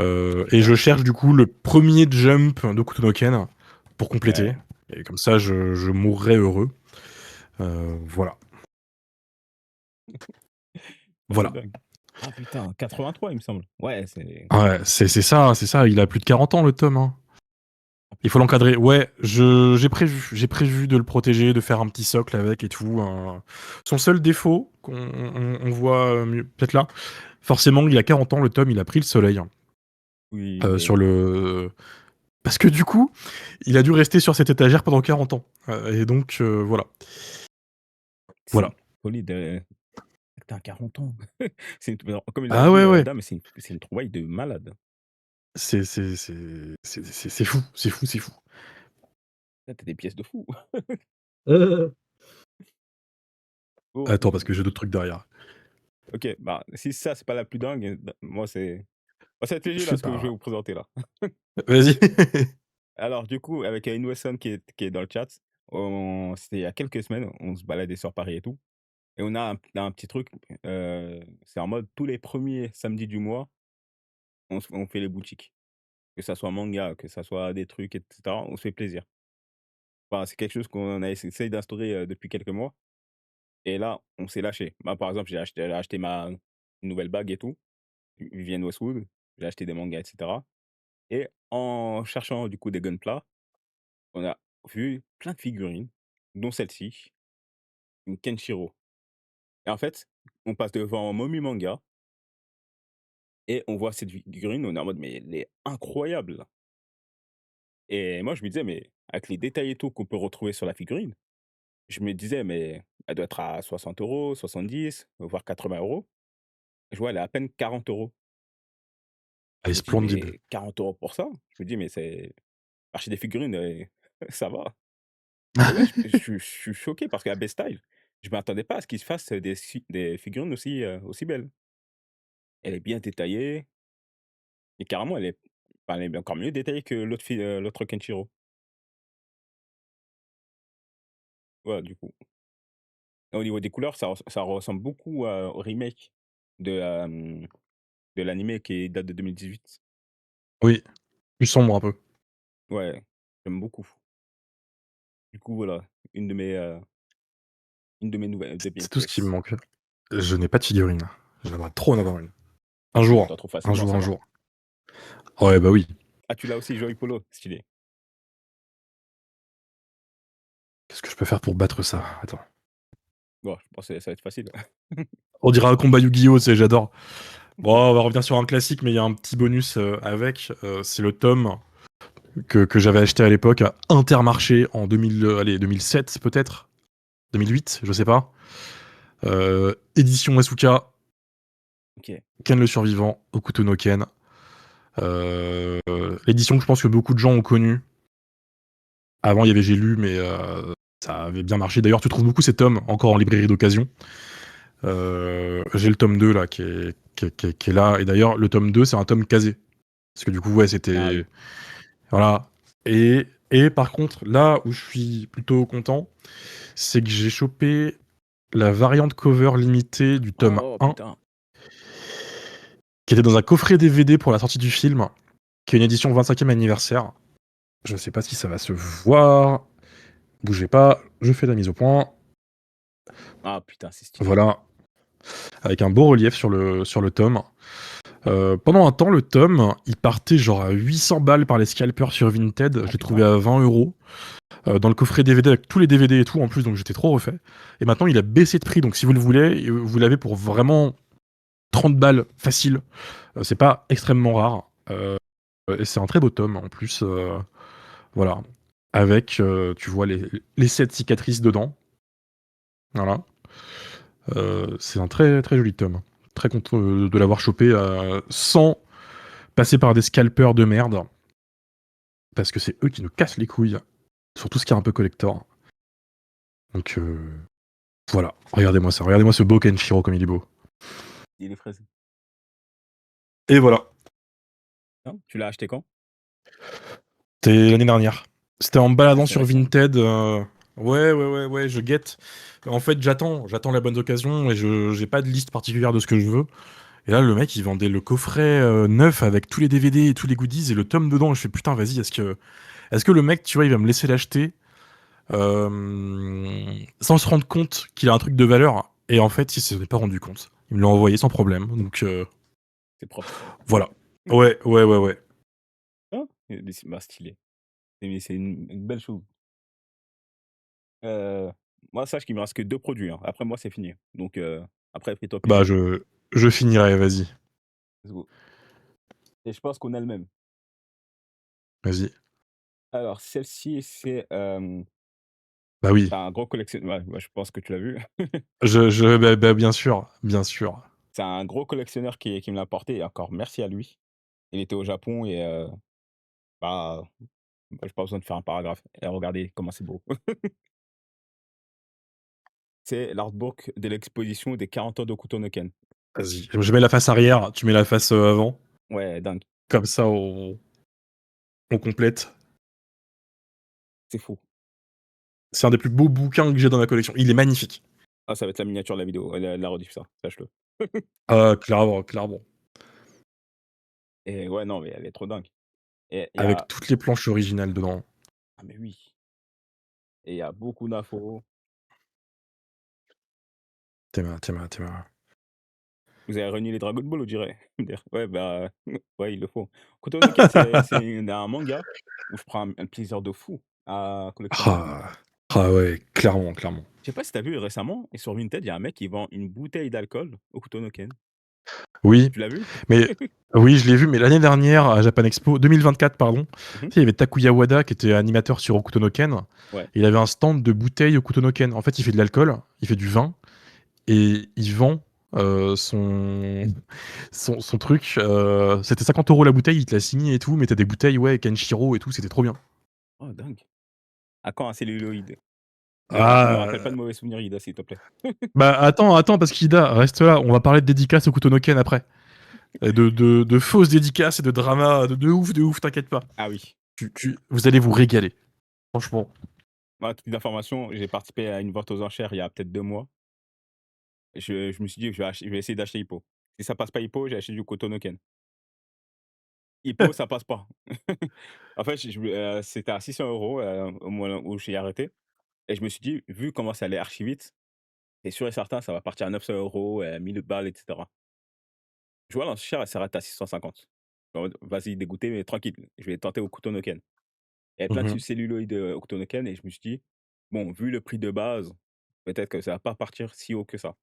Et je bien. cherche du coup le premier jump de Kutonoken pour compléter. Ouais. Et comme ça, je mourrai heureux. Voilà. Ah, c'est Voilà. dingue. Ah putain, 83 il me semble. Ouais, c'est Ouais, c'est ça. Il a plus de 40 ans, le tome, hein. ah Il faut putain. l'encadrer. Ouais, j'ai prévu de le protéger, de faire un petit socle avec et tout. Son seul défaut, on voit peut-être là, forcément, il a 40 ans, le tome, il a pris le soleil, hein, Oui, mais sur le. Parce que du coup, il a dû rester sur cette étagère pendant 40 ans. Et donc, voilà. c'est Voilà. une folie de tu 40 ans. C'est une comme il l'a Ah dit, ouais, ouais. Adam, c'est une trouvaille de malade. C'est fou, c'est fou, c'est fou. Là, tu des pièces de fou. Bon, Attends, parce que j'ai d'autres trucs derrière. OK, bah, si ça, c'est pas la plus dingue, moi, ça va être léger Je là, sais ce que je vais pas. vous présenter là. Vas-y. Alors du coup, avec Inoue-san qui est dans le chat, c'était il y a quelques semaines, on se baladait sur Paris et tout et on a un petit truc, c'est en mode tous les premiers samedis du mois, on fait les boutiques. Que ça soit manga, que ça soit des trucs et cetera, on se fait plaisir. Enfin, c'est quelque chose qu'on a essayé d'instaurer, depuis quelques mois et là, on s'est lâché. Bah, par exemple, j'ai acheté ma une nouvelle bague et tout, Vivienne Westwood, j'ai acheté des mangas et cetera et en cherchant du coup des Gunpla, on a vu plein de figurines dont celle-ci, une Kenshiro. Et en fait, on passe devant Momi Manga et on voit cette figurine, on est en mode: «Mais elle est incroyable!» Et moi, je me disais: «Mais avec les détails et tout qu'on peut retrouver sur la figurine», je me disais: «Mais elle doit être à 60 €, 70, voire 80 €». Je vois, elle est à peine 40 €. Elle Je est me dis: splendide. «Mais 40 € pour ça?» Je me dis: «Mais c'est acheter des figurines, ça va». Et ouais, je suis choqué parce qu'à Best Style, je m'attendais pas à ce qu'ils se fassent des figurines aussi belles. Elle est bien détaillée et carrément elle est encore mieux détaillée que l'autre Kenshiro. Voilà, du coup. Et au niveau des couleurs, ça ressemble beaucoup, au remake de, de l'animé qui date de 2018. Oui, plus sombre un peu. Ouais, j'aime beaucoup. Du coup, voilà, une de mes, heu, une de mes C'est tout ce qui me pièces. manque. Je n'ai pas de figurine. J'aimerais trop en avoir une. Un Ah, mais jour, tu en trouves un facilement, jour, ça un va. jour. Ouais, bah oui. Ah, tu l'as aussi, Joey Polo, stylé. Qu'est-ce que je peux faire pour battre ça? Attends. Bon, je pense que ça va être facile. On dirait un combat Yu-Gi-Oh! Tu sais, j'adore. Bon, on va revenir sur un classique, mais il y a un petit bonus avec. C'est le tome que j'avais acheté à l'époque à Intermarché en 2000, allez, 2007 peut-être, 2008, je sais pas. Édition Asuka, OK. Ken le survivant, Okuto no Ken. Euh, L'édition que je pense que beaucoup de gens ont connue. Avant, il y avait J'ai lu, mais ça avait bien marché. D'ailleurs, tu trouves beaucoup ces tomes encore en librairie d'occasion. J'ai le tome 2 là qui est là. Et d'ailleurs, le tome 2, c'est un tome casé. Parce que du coup, ouais, Ah c'était. oui. Voilà. Et par contre, là où je suis plutôt content, c'est que j'ai chopé la variante cover limitée du tome Oh 1, putain. qui était dans un coffret DVD pour la sortie du film, qui est une édition 25e anniversaire. Je sais pas si ça va se voir. Bougez pas, je fais la mise au point. Ah putain, c'est stylé. Voilà, avec un beau relief sur le tome. Pendant un temps, le tome, il partait genre à 800 balles par les scalpers sur Vinted. Je Ah l'ai trouvé putain. à 20 € dans le coffret DVD avec tous les DVD et tout en plus, donc j'étais trop refait. Et maintenant, il a baissé de prix, donc si vous le voulez, vous l'avez pour vraiment 30 balles facile. C'est pas extrêmement rare. Et c'est un très beau tome en plus. Voilà. Avec, tu vois, les 7 cicatrices dedans. Voilà. C'est un très très joli tome. Très content de l'avoir chopé sans passer par des scalpers de merde. Parce que c'est eux qui nous cassent les couilles. Sur tout ce qui est un peu collector. Donc voilà. Regardez-moi ça. Regardez-moi ce beau Kenshiro comme il est beau. Il est fraise. Et voilà. Non, tu l'as acheté quand? C'était l'année dernière. C'était en me Ah, baladant c'est sur récent. Vinted. Ouais, je guette. En fait, j'attends la bonne occasion et je j'ai pas de liste particulière de ce que je veux. Et là, le mec, il vendait le coffret neuf avec tous les DVD et tous les goodies et le tome dedans. Je fais putain, vas-y, est-ce que le mec, tu vois, il va me laisser l'acheter sans se rendre compte qu'il a un truc de valeur? Et en fait, il s'en est pas rendu compte. Il me l'a envoyé sans problème. Donc C'est propre. voilà. Ouais. Ah, mais c'est bah, stylé. C'est une belle chose. Heu, Moi, sache qu'il me reste que 2 produits, hein. Après moi, c'est fini. Donc après fais-toi Bah, plaisir. je finirai, vas-y. Let's go. Et je pense qu'on a le même. Vas-y. Alors celle-ci, Bah oui. c'est un gros collectionneur. Ouais, ouais, je pense que tu l'as vu. Bah, bien sûr, bien sûr. C'est un gros collectionneur qui me l'a apporté et encore merci à lui. Il était au Japon et bah, j'ai pas besoin de faire un paragraphe et regardez comment c'est beau. C'est l'artbook de l'exposition des 40 ans de Kutonoken. Vas-y. Je mets la face arrière, tu mets la face avant. Ouais, dingue, Comme ça, on complète. c'est fou. C'est un des plus beaux bouquins que j'ai dans ma collection. Il est magnifique. Ah, ça va être la miniature de la vidéo, la rediff ça, sache-le. Clairement, clairement. Et ouais, non, mais elle est trop dingue. Et il y Avec a toutes les planches originales dedans. ah mais oui, et il y a beaucoup d'infos. T'es ma. Vous avez renié les Dragon Ball, on dirait. Ouais, bah, ouais, il le faut. Kutonoken, c'est un manga où je prends un plaisir de fou à collectionner. Ah. Ah ouais, clairement, clairement. Je sais pas si tu as vu récemment et sur Vinted, il y a un mec qui vend une bouteille d'alcool au Kutonoken. Oui, Tu l'as vu? mais oui, je l'ai vu, mais l'année dernière, à Japan Expo, 2024, pardon, tu Mmh mh. sais, il y avait Takuya Wada qui était animateur sur Hokuto no Ken. Ouais. Il avait un stand de bouteilles Hokuto no Ken. En fait, il fait de l'alcool, il fait du vin, et il vend son truc. C'était 50 € la bouteille, il te l'a signé et tout, mais t'as des bouteilles, ouais, Kenshiro et tout, c'était trop bien. Oh dingue. À quand un celluloïd? Me rappelle pas de Ah, mauvais souvenirs Ida, s'il te plaît. bah attends, parce qu'Ida, reste là, on va parler de dédicaces au Hokuto no Ken après. Et de fausses dédicaces et de drama de ouf, t'inquiète pas. Ah oui. Vous allez vous régaler, franchement. Moi, petite information, j'ai participé à une vente aux enchères il y a peut-être 2 mois. Je me suis dit que je vais essayer d'acheter Hippo. Si ça passe pas Hippo, j'ai acheté du Kotonoken. Hippo, ça passe pas. En fait, c'était à 600 € au moment où j'ai arrêté et je me suis dit: «Vu comment ça allait archi vite, c'est sûr et certain, ça va partir à 900 €, 1 000 balles et cetera». Je vois l'enchère, elle s'arrête à 650. En mode: «Vas-y, dégoûté, mais tranquille, je vais tenter au Kotonoken». Il y avait plein de Mhm. celluloïd, au Kotonoken et je me suis dit: «Bon, vu le prix de base, peut-être que ça va pas partir si haut que ça».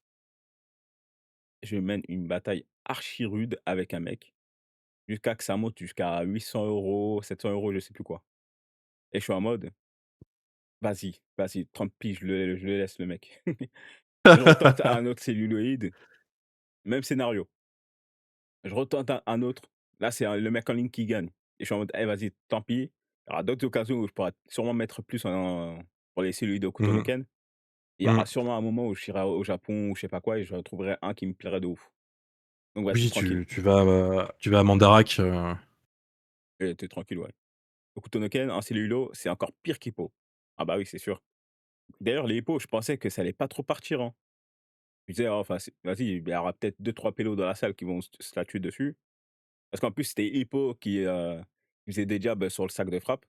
Je mène une bataille archi rude avec un mec, jusqu'à que ça monte jusqu'à 800 €, 700 €, je sais plus quoi et je suis en mode: vas-y, tant pis, je le laisse le mec». Je retente un autre celluloïd, même scénario. Je retente un autre, là, c'est le mec en ligne qui gagne et je suis en mode: «Eh vas-y, tant pis». Il y aura d'autres occasions où je pourrai sûrement mettre plus en pour les celluloïds de Mhm. Kotonoken. Il y aura Mhm. sûrement un moment où je irai au Japon ou je sais pas quoi et je retrouverai un qui me plairait de ouf. Donc vas-y, Oui, tranquille. tu vas à Mandarak. Tu tranquille, ouais. Okutonoken en cellulo, c'est encore pire qu'Hippo. Ah bah oui, c'est sûr. D'ailleurs, les Hippo, je pensais que ça allait pas trop partir, hein. Je disais: «Oh, enfin, vas-y, il y aura peut-être deux trois pélos dans la salle qui vont se la tuer dessus». Parce qu'en plus, c'était Hippo qui faisait des jabs sur le sac de frappe.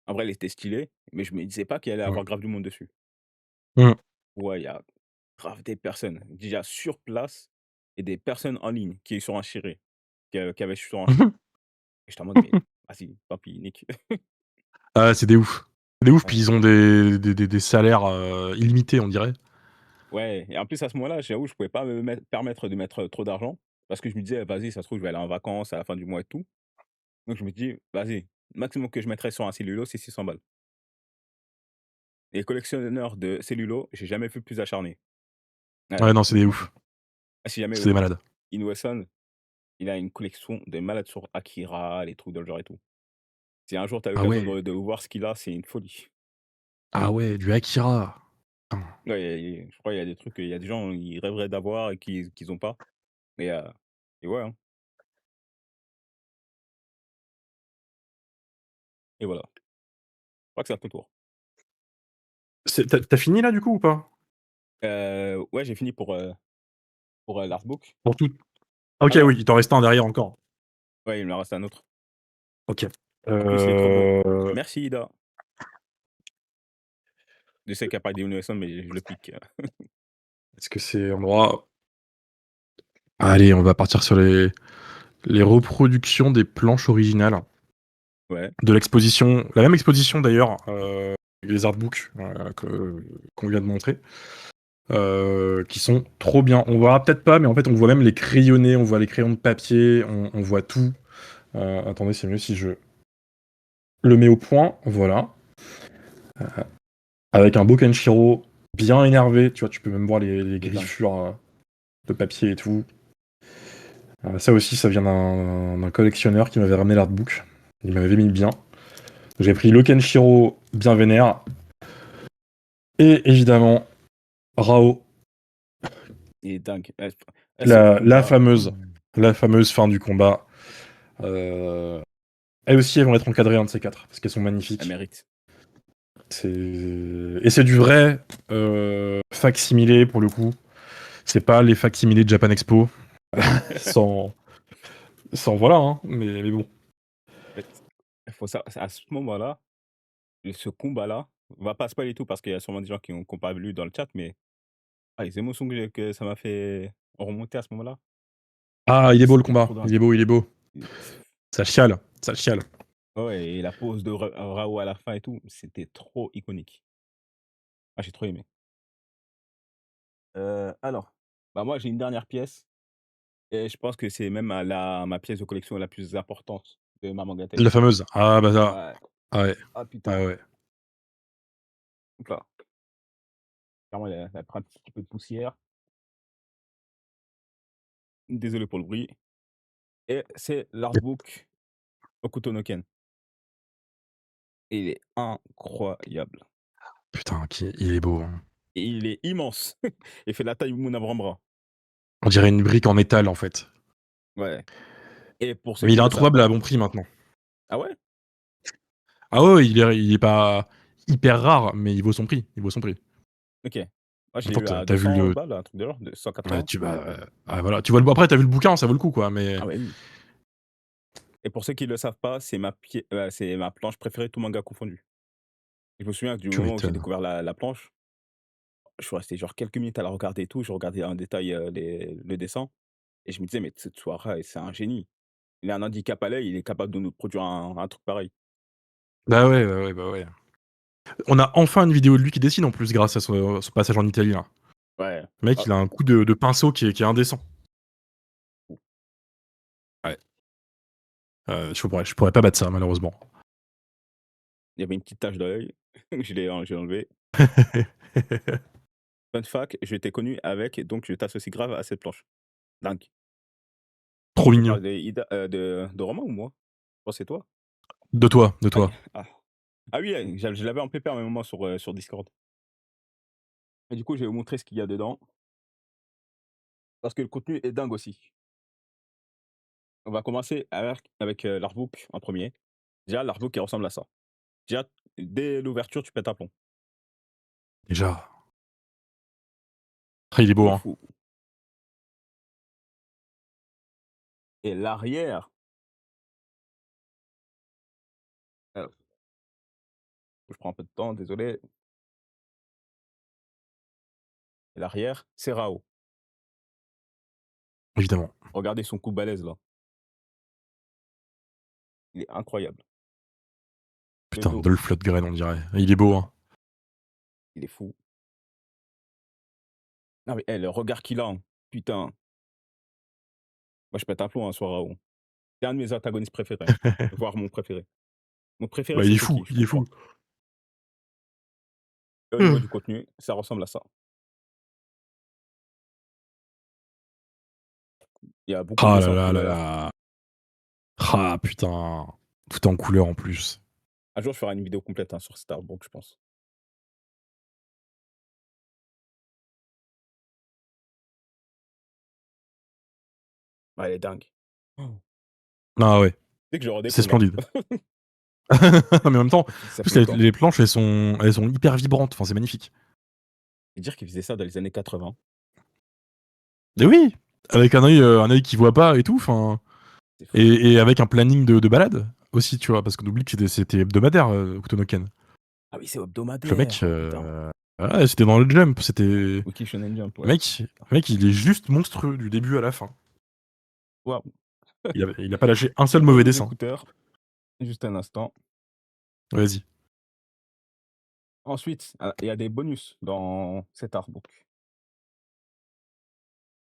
En vrai, il était stylé, mais je me disais pas qu'il allait Ouais. avoir grave du monde dessus. Mhm. Ouais, il y a grave des personnes, déjà sur place et des personnes en ligne qui sont enchérées, qui avaient surenchéré. Et j'étais en mode: «Mais vas-y, tant pis, nique». Ah, c'est des ouf. C'est des ouf, puis Ouais. ils ont des salaires illimités, on dirait. Ouais et en plus à ce moment-là, j'avoue, je pouvais pas me permettre de mettre, trop d'argent parce que je me disais: «Vas-y, ça se trouve, je vais aller en vacances à la fin du mois et tout». Donc je me dis: «Vas-y, le maximum que je mettrai sur un cellulo, c'est 600 balles». Et collectionneur de cellulo, j'ai jamais vu plus acharné. Ouais, Ouais, non, c'est des ouf. si jamais C'est des malades. Inoue-san, il a une collection de malades sur Akira, les trucs dans le genre et tout. Si un jour tu as Ah l'occasion ouais. de voir ce qu'il a, c'est une folie. Ah ouais, du Akira. Putain. Ouais, je crois il y a des trucs, il y a des gens, ils rêveraient d'avoir et qu'ils ont pas. Mais et ouais, hein, et voilà. Je crois que c'est un peu le tour. Tu fini là, du coup, ou pas? Ouais, j'ai fini pour, l'artbook. Pour tout. Ah, OK, Ah non, oui, il t'en reste un derrière encore. ouais, il me en reste un autre. OK. En plus, il est trop beau. Heu, Merci Ida. Je sais qu'elle parle d'Innovation, mais je le pique. est-ce que c'est un endroit. Allez, on va partir sur les reproductions des planches originales Ouais, de l'exposition, la même exposition d'ailleurs, les artbooks, qu'on vient de montrer, qui sont trop bien. On verra peut-être pas, mais en fait, on voit même les crayonnés, on voit les crayons de papier, on voit tout. Attendez, c'est mieux si je le mets au point, voilà. Avec un beau Kenshiro bien énervé, tu vois, tu peux même voir les il est dingue. griffures de papier et tout. Ça aussi, ça vient d'un collectionneur qui m'avait ramené l'artbook. Il m'avait mis bien. J'ai pris le Kenshiro bien vénère. Et évidemment, Rao, Il est dingue. Ce la, la combat, fameuse, la fameuse fin du combat. Euh, elles aussi, elles vont être encadrées un de ces quatre, parce qu'elles sont elle magnifiques. mérite. Et c'est du vrai fac-similé pour le coup. C'est pas les fac-similés de Japan Expo. sans, sans voilà, hein, mais bon. En fait, il faut ça à ce moment-là, ce combat-là, on va pas spoiler tout parce qu'il y a sûrement des gens qui ont pas lu dans le chat, mais les émotions que ça m'a fait remonter à ce moment-là, Ah, il est beau le c'était trop combat. Il dingue. est beau, il est beau. Et c Ça chiale, ça chiale. Ouais et la pose de Rao à la fin et tout, c'était trop iconique. Ah, j'ai trop aimé. Alors, bah, moi, j'ai une dernière pièce et je pense que c'est même, ma pièce de collection la plus importante de ma Mangatech. La fameuse. Ah bah ça. Ouais. Ah ouais. Ah Ah putain, ouais. donc là, clairement, elle prend un petit peu de poussière. Désolé pour le bruit et c'est l'artbook Hokuto no Ken et il est incroyable Putain, il est beau, hein. et il est immense. Il fait la taille de mon avant-bras. On dirait une brique en métal, en fait. Ouais et pour ceux Mais il qui est le savent introuvable à pas bon prix maintenant. ah ouais? Ah ouais, ouais, il est pas hyper rare, mais il vaut son prix. Il vaut son prix. OK. Moi, je l'ai Attends, eu à tu vu 200 le balles, un truc de genre, ouais, 180. ah voilà, tu vois le après tu vu le bouquin, ça vaut le coup, quoi, mais Ah ouais, oui et pour ceux qui le savent pas, c'est ma planche préférée, tout manga confondu. Je me souviens du tu moment où j'ai m'étonnes. découvert la planche, je suis resté genre quelques minutes à la regarder et tout, je regardais en détail, le dessin et je me disais: «Mais Tsutsui c'est un génie. Il a un handicap à l'œil, il est capable de nous produire un truc pareil». Bah ouais, bah ouais, bah ouais. On a enfin une vidéo de lui qui dessine en plus grâce à son passage en Italie, là. Ouais. Le mec, Ah, il a un coup de pinceau qui est indécent. Ouais. Je pourrais pas battre ça malheureusement. il y avait une petite tache d'œil, j'ai enlevé. Fun fact, je t'ai connu avec donc je t'associe grave à cette planche. Dingue. Trop Tu mignon. parles de Romain ou moi? Je pense que c'est toi. De toi, de Ah toi. ah. Ah oui, je l'avais en PP à un moment sur Discord et du coup, je vais vous montrer ce qu'il y a dedans parce que le contenu est dingue aussi. On va commencer avec, l'artbook en premier. Déjà, l'artbook, il ressemble à ça. Déjà, dès l'ouverture, tu pètes un plomb. Déjà. Ah, il est beau, De hein. fou et l'arrière, hop, je prends un peu de temps, désolé. L'arrière, c'est Rao. Évidemment. Regardez son coup balèze là, il est incroyable. Le Putain, dos, Dolph Lundgren, on dirait. Il est beau, hein. il est fou. Non mais, le regard qu'il a, hein, putain. Moi, je pète un plomb, hein, sur Rao. C'est un de mes antagonistes préférés, voire mon préféré. Mon préféré, Bah, il c'est est Toki, fou, je il est crois. fou. Et au niveau du contenu, ça ressemble à ça. Il y a beaucoup de Ah là dessins en là là couleur. là. Ah putain. Tout en couleur en plus. Un jour, je ferai une vidéo complète, hein, sur Starbucks, je pense. Ouais, elle est dingue. Oh. Ah ouais, Tu sais que je le c'est redécouvre, splendide. là. Mais en même temps, Ça en fait plus les longtemps. les planches elles sont hyper vibrantes, enfin c'est magnifique. Et dire qu'ils faisaient ça dans les années 80, Et oui! Avec un œil qui voit pas et tout, enfin c'est fou. et avec un planning de balade aussi, tu vois? Parce qu'on oublie que c'était hebdomadaire, Hokuto no Ken. Ah oui, c'est Donc le mec, hebdomadaire. Oh putain. ouais, c'était dans le Jump, c'était le Wiki Shonen Jump, ouais. mec le mec, il est juste monstrueux du début à la fin. Waouh. Il a pas lâché un Je seul pose mauvais mes dessin. écouteurs, juste un instant. Vas-y. Ensuite, il y a des bonus dans cet artbook.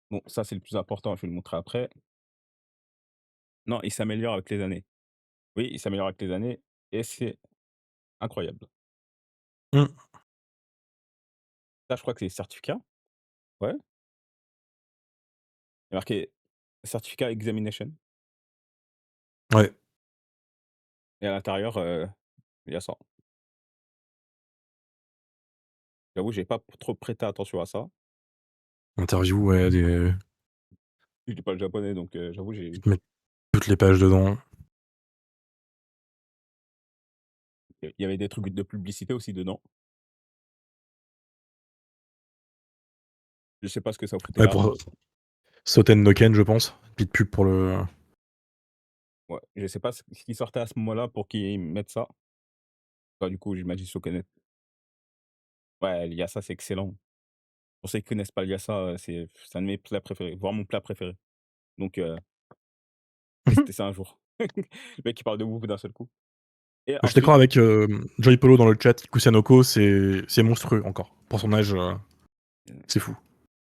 Bon, ça, c'est le plus important, je vais le montrer après. Non, il s'améliore avec les années. Oui, il s'améliore avec les années et c'est incroyable. Mmh. Ça, je crois que c'est certificat. Ouais, il y a marqué certificat examination Ouais, et à l'intérieur, il y a ça. J'avoue, j'ai pas trop prêté attention à ça. interview, ouais, Je lis pas le japonais donc j'avoue, ils te mettent toutes les pages dedans. il y avait des trucs de publicité aussi dedans. Je sais pas ce que ça foutait Ouais, là. pour Soten no Ken, je pense. Petite pub pour le Ouais, je sais pas ce qui sortait à ce moment-là pour qu'ils mettent ça. Bah, du coup, j'imagine Shokunet. Ouais, l'Yassa, c'est excellent. Pour ceux qui connaissent pas l'Yassa, c'est un de mes plats préférés, voire mon plat préféré. Donc testez ça un jour. Le mec qui parle de bouffe d'un seul coup. Et Je suis d'accord ensuite, avec Joy Polo dans le chat. Kusanoko, c'est monstrueux encore. Pour son âge, c'est fou.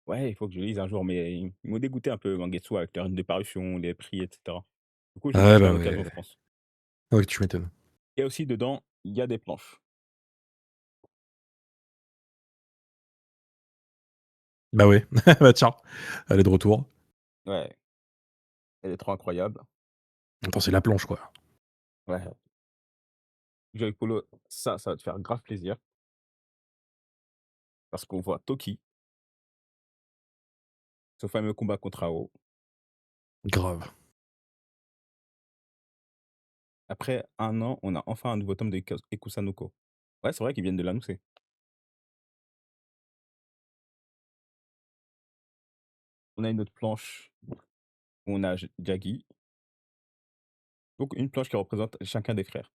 ouais, il faut que je lise un jour, mais ils m'ont dégoûté un peu Mangetsu avec leur de parution, les prix, et cetera. Du coup, je les Ah ouais, acheterai à bah l'occasion, ouais. je pense. Ouais, tu m'étonnes. Et aussi dedans, il y a des planches. Bah ouais. Bah tiens, elle est de retour. Ouais, elle est trop incroyable. Attends, c'est la planche, quoi. Ouais, Joy Polo, ça va te faire grave plaisir parce qu'on voit Toki, ce fameux combat contre AO. Grave. Après un an, on a enfin un nouveau tome de Ekusanoko. Ouais, c'est vrai qu'ils viennent de l'annoncer. On a une autre planche où on a Jagi. Donc une planche qui représente chacun des frères.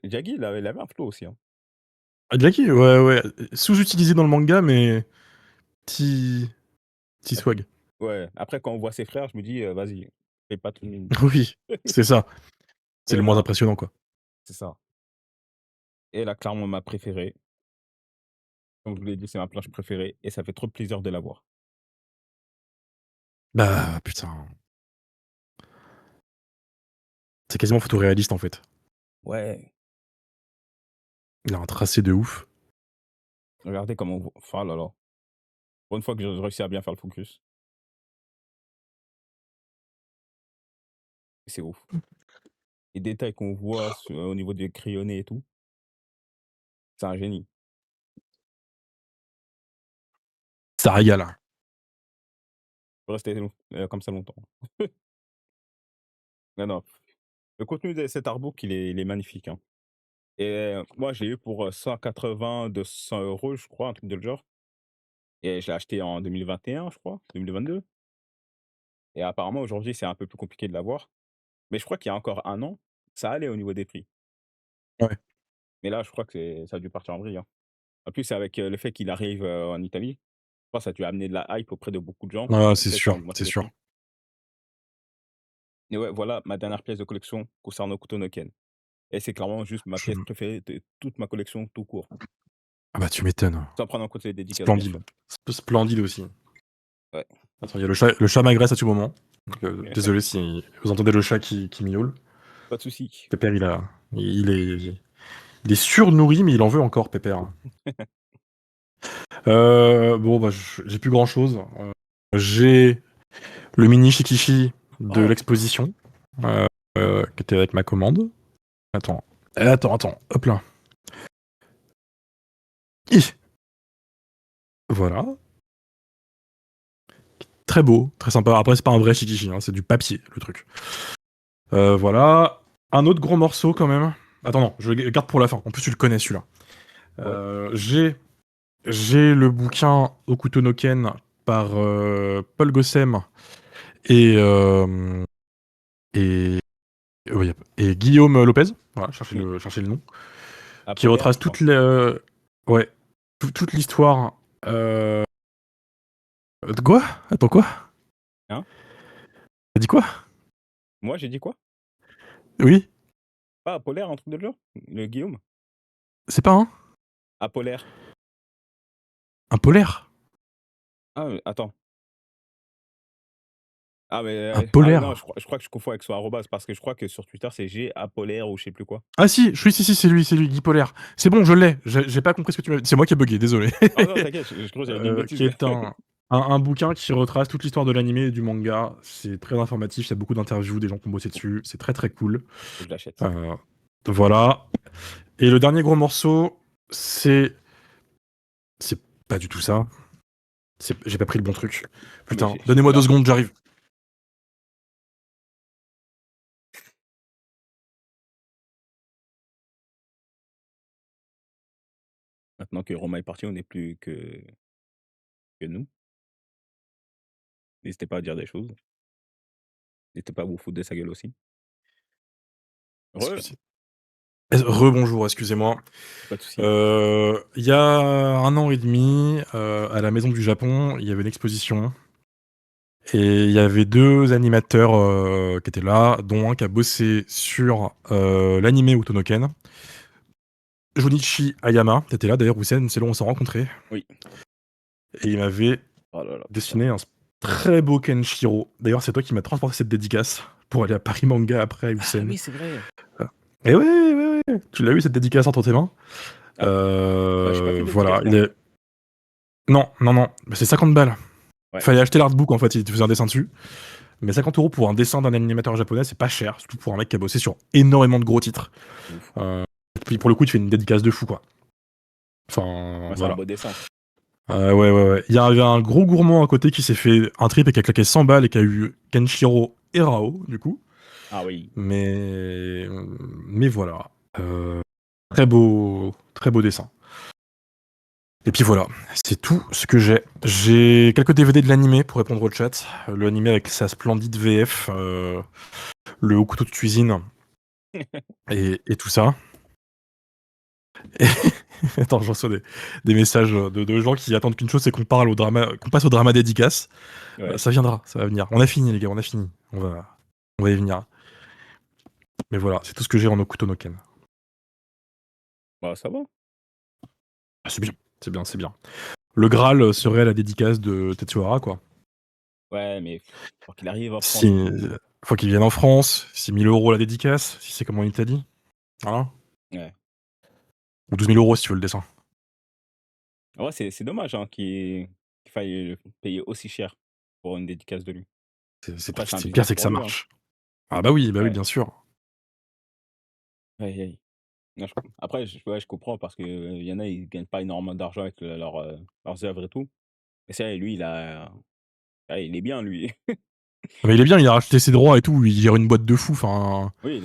Jagi, il avait un flow aussi, hein. Ah, Jackie, ouais, ouais. Sous-utilisé dans le manga, mais petit, petit Après, swag. ouais, après quand on voit ses frères, je me dis, vas-y, fais pas tout. Oui, c'est ça. C'est Mais le moins non, impressionnant, quoi. c'est ça. Et là, clairement, ma préférée. Comme je vous l'ai dit, c'est ma planche préférée et ça fait trop plaisir de la voir. Bah, putain. C'est quasiment photoréaliste, en fait. Ouais, Il a un tracé de ouf. regardez comment on voit. Enfin, là là. Pour une fois que je réussis à bien faire le focus, c'est ouf. Les détails qu'on voit au niveau du crayonné et tout, c'est un génie. Ça régale. Je peux rester comme ça longtemps. Non, non. Le contenu de cet artbook, il est magnifique, hein. Et moi, je l'ai eu pour 180, 200 euros, je crois, un truc de le genre. Et je l'ai acheté en 2021, je crois, 2022. Et apparemment, aujourd'hui, c'est un peu plus compliqué de l'avoir. Mais je crois qu'il y a encore un an, ça allait au niveau des prix. Ouais. Mais là, je crois que ça a dû partir en vrille, hein. En plus, avec le fait qu'il arrive en Italie, je pense que ça a dû amener de la hype auprès de beaucoup de gens. Ah, Et c'est peut-être ça a sûr, augmenté c'est les sûr. prix. Et ouais, voilà ma dernière pièce de collection concernant Kutonoken. Et c'est clairement juste ma pièce Je- préférée de toute ma collection tout court. Ah bah, tu m'étonnes. Sans prendre en compte les dédicaces, bien Splendide. sûr. Splendide aussi. Ouais. Attends, il y a le chat m'agresse à tout moment. Donc, désolé si vous entendez le chat qui miaule. Pas de souci. Pépère, il est surnourri, mais il en veut encore, Pépère. Bon, bah, j'ai plus grand chose. J'ai le mini Shikishi de Oh, l'exposition, euh, qui était avec ma commande. Attends. Attends. Hop là. Hi. Voilà. Très beau, très sympa. Après, c'est pas un vrai Shikishi, hein, c'est du papier, le truc. Voilà. Un autre gros morceau, quand même. Attends, non, je le garde pour la fin. En plus, tu le connais, celui-là. ouais. J'ai le bouquin Okuto no Ken par Paul Gossem et, et, et Guillaume Lopez. Voilà, cherchez le nom. Qui Apolaire, retrace je crois. ouais, toute l'histoire. De quoi? Attends, quoi? Hein? T'as dit quoi? Moi, j'ai dit quoi? Oui? Pas Apolaire, un truc de genre? Le Guillaume? C'est pas Apolaire. un polaire? Ah, attends. Ah, mais Un ah oui, non, polaire? je crois que je confonds avec son arrobase parce que je crois que sur Twitter, c'est G Apolaire ou je sais plus quoi. Ah si, c'est lui, Guy Polaire. C'est bon, je l'ai. J'ai pas compris ce que tu m'as dit. C'est moi qui ai bugué, désolé. Ah non, t'inquiète, je crois que j'avais dit une Qui bêtise. est un bouquin qui retrace toute l'histoire de l'anime et du manga. C'est très informatif, il y a beaucoup d'interviews, des gens qui ont bossé dessus. C'est très très cool. Faut que je l'achète. Euh, voilà. Et le dernier gros morceau, c'est pas du tout ça. J'ai pas pris le bon truc. Ah, mais Putain, j'ai donnez-moi deux peur. secondes, j'arrive. Maintenant que Romain est parti, on n'est plus que nous. N'hésitez pas à dire des choses. N'hésitez pas à vous foutre de sa gueule aussi. Re, Excusez. Rebonjour, excusez-moi. pas de souci. Il y a un an et demi, à la Maison du Japon, il y avait une exposition Et il y avait 2 animateurs qui étaient là, dont un qui a bossé sur l'animé Utonoken. Junichi Ayama, t'étais là d'ailleurs, Hussein, c'est là où on s'est rencontrés. Oui. Et il m'avait Oh là là, putain. dessiné un très beau Kenshiro. D'ailleurs, c'est toi qui m'as transporté cette dédicace pour aller à Paris Manga après, Ah Hussein. oui, c'est vrai. Et ouais, tu l'as eu cette dédicace entre tes mains. Ah, bah, j'ai pas fait de Voilà, dédicace, moi. Non, mais c'est 50 balles. Ouais. Fallait acheter l'artbook en fait, il te faisait un dessin dessus. Mais 50 € pour un dessin d'un animateur japonais, c'est pas cher, surtout pour un mec qui a bossé sur énormément de gros titres. C'est ouf. Puis pour le coup, tu fais une dédicace de fou, quoi. Enfin, Ouais, c'est un voilà. beau dessin. Ouais. Il y avait un gros gourmand à côté qui s'est fait un trip et qui a claqué 100 balles et qui a eu Kenshiro et Rao, du coup. Ah oui. Mais, mais voilà. Euh, très beau dessin. Et puis voilà, c'est tout ce que j'ai. J'ai quelques DVD de l'animé pour répondre au chat. Le animé avec sa splendide VF, le haut couteau de cuisine et tout ça. Et attends, je reçois des messages de gens qui attendent qu'une chose, c'est qu'on parle au drama, qu'on passe au drama dédicace. Ouais. Ça viendra, ça va venir. On a fini les gars, on a fini. On va y venir. Mais voilà, c'est tout ce que j'ai en Okuto no Ken. Bah, ça va. Ah, c'est bien. Le Graal serait la dédicace de Tetsuhara, quoi. Ouais, mais faut qu'il arrive en Si, France. faut qu'il vienne en France, 6 000 € la dédicace, si c'est comme en Italie. Voilà. Ouais. Ou 12 000 € si tu veux le dessin. En vrai, c'est dommage hein, qu'il faille payer aussi cher pour une dédicace de lui. Après, c'est un C'est pire, business c'est que pour ça lui. Hein. marche. Bah oui, Ouais. bien sûr. Aïe, aïe. Non, après, ouais, je comprends parce que y en a, ils gagnent pas énormément d'argent avec leurs œuvres et tout. Mais c'est vrai, lui, il est bien, lui. Mais il est bien, il a racheté ses droits et tout, il gère une boîte de fou, enfin. Oui,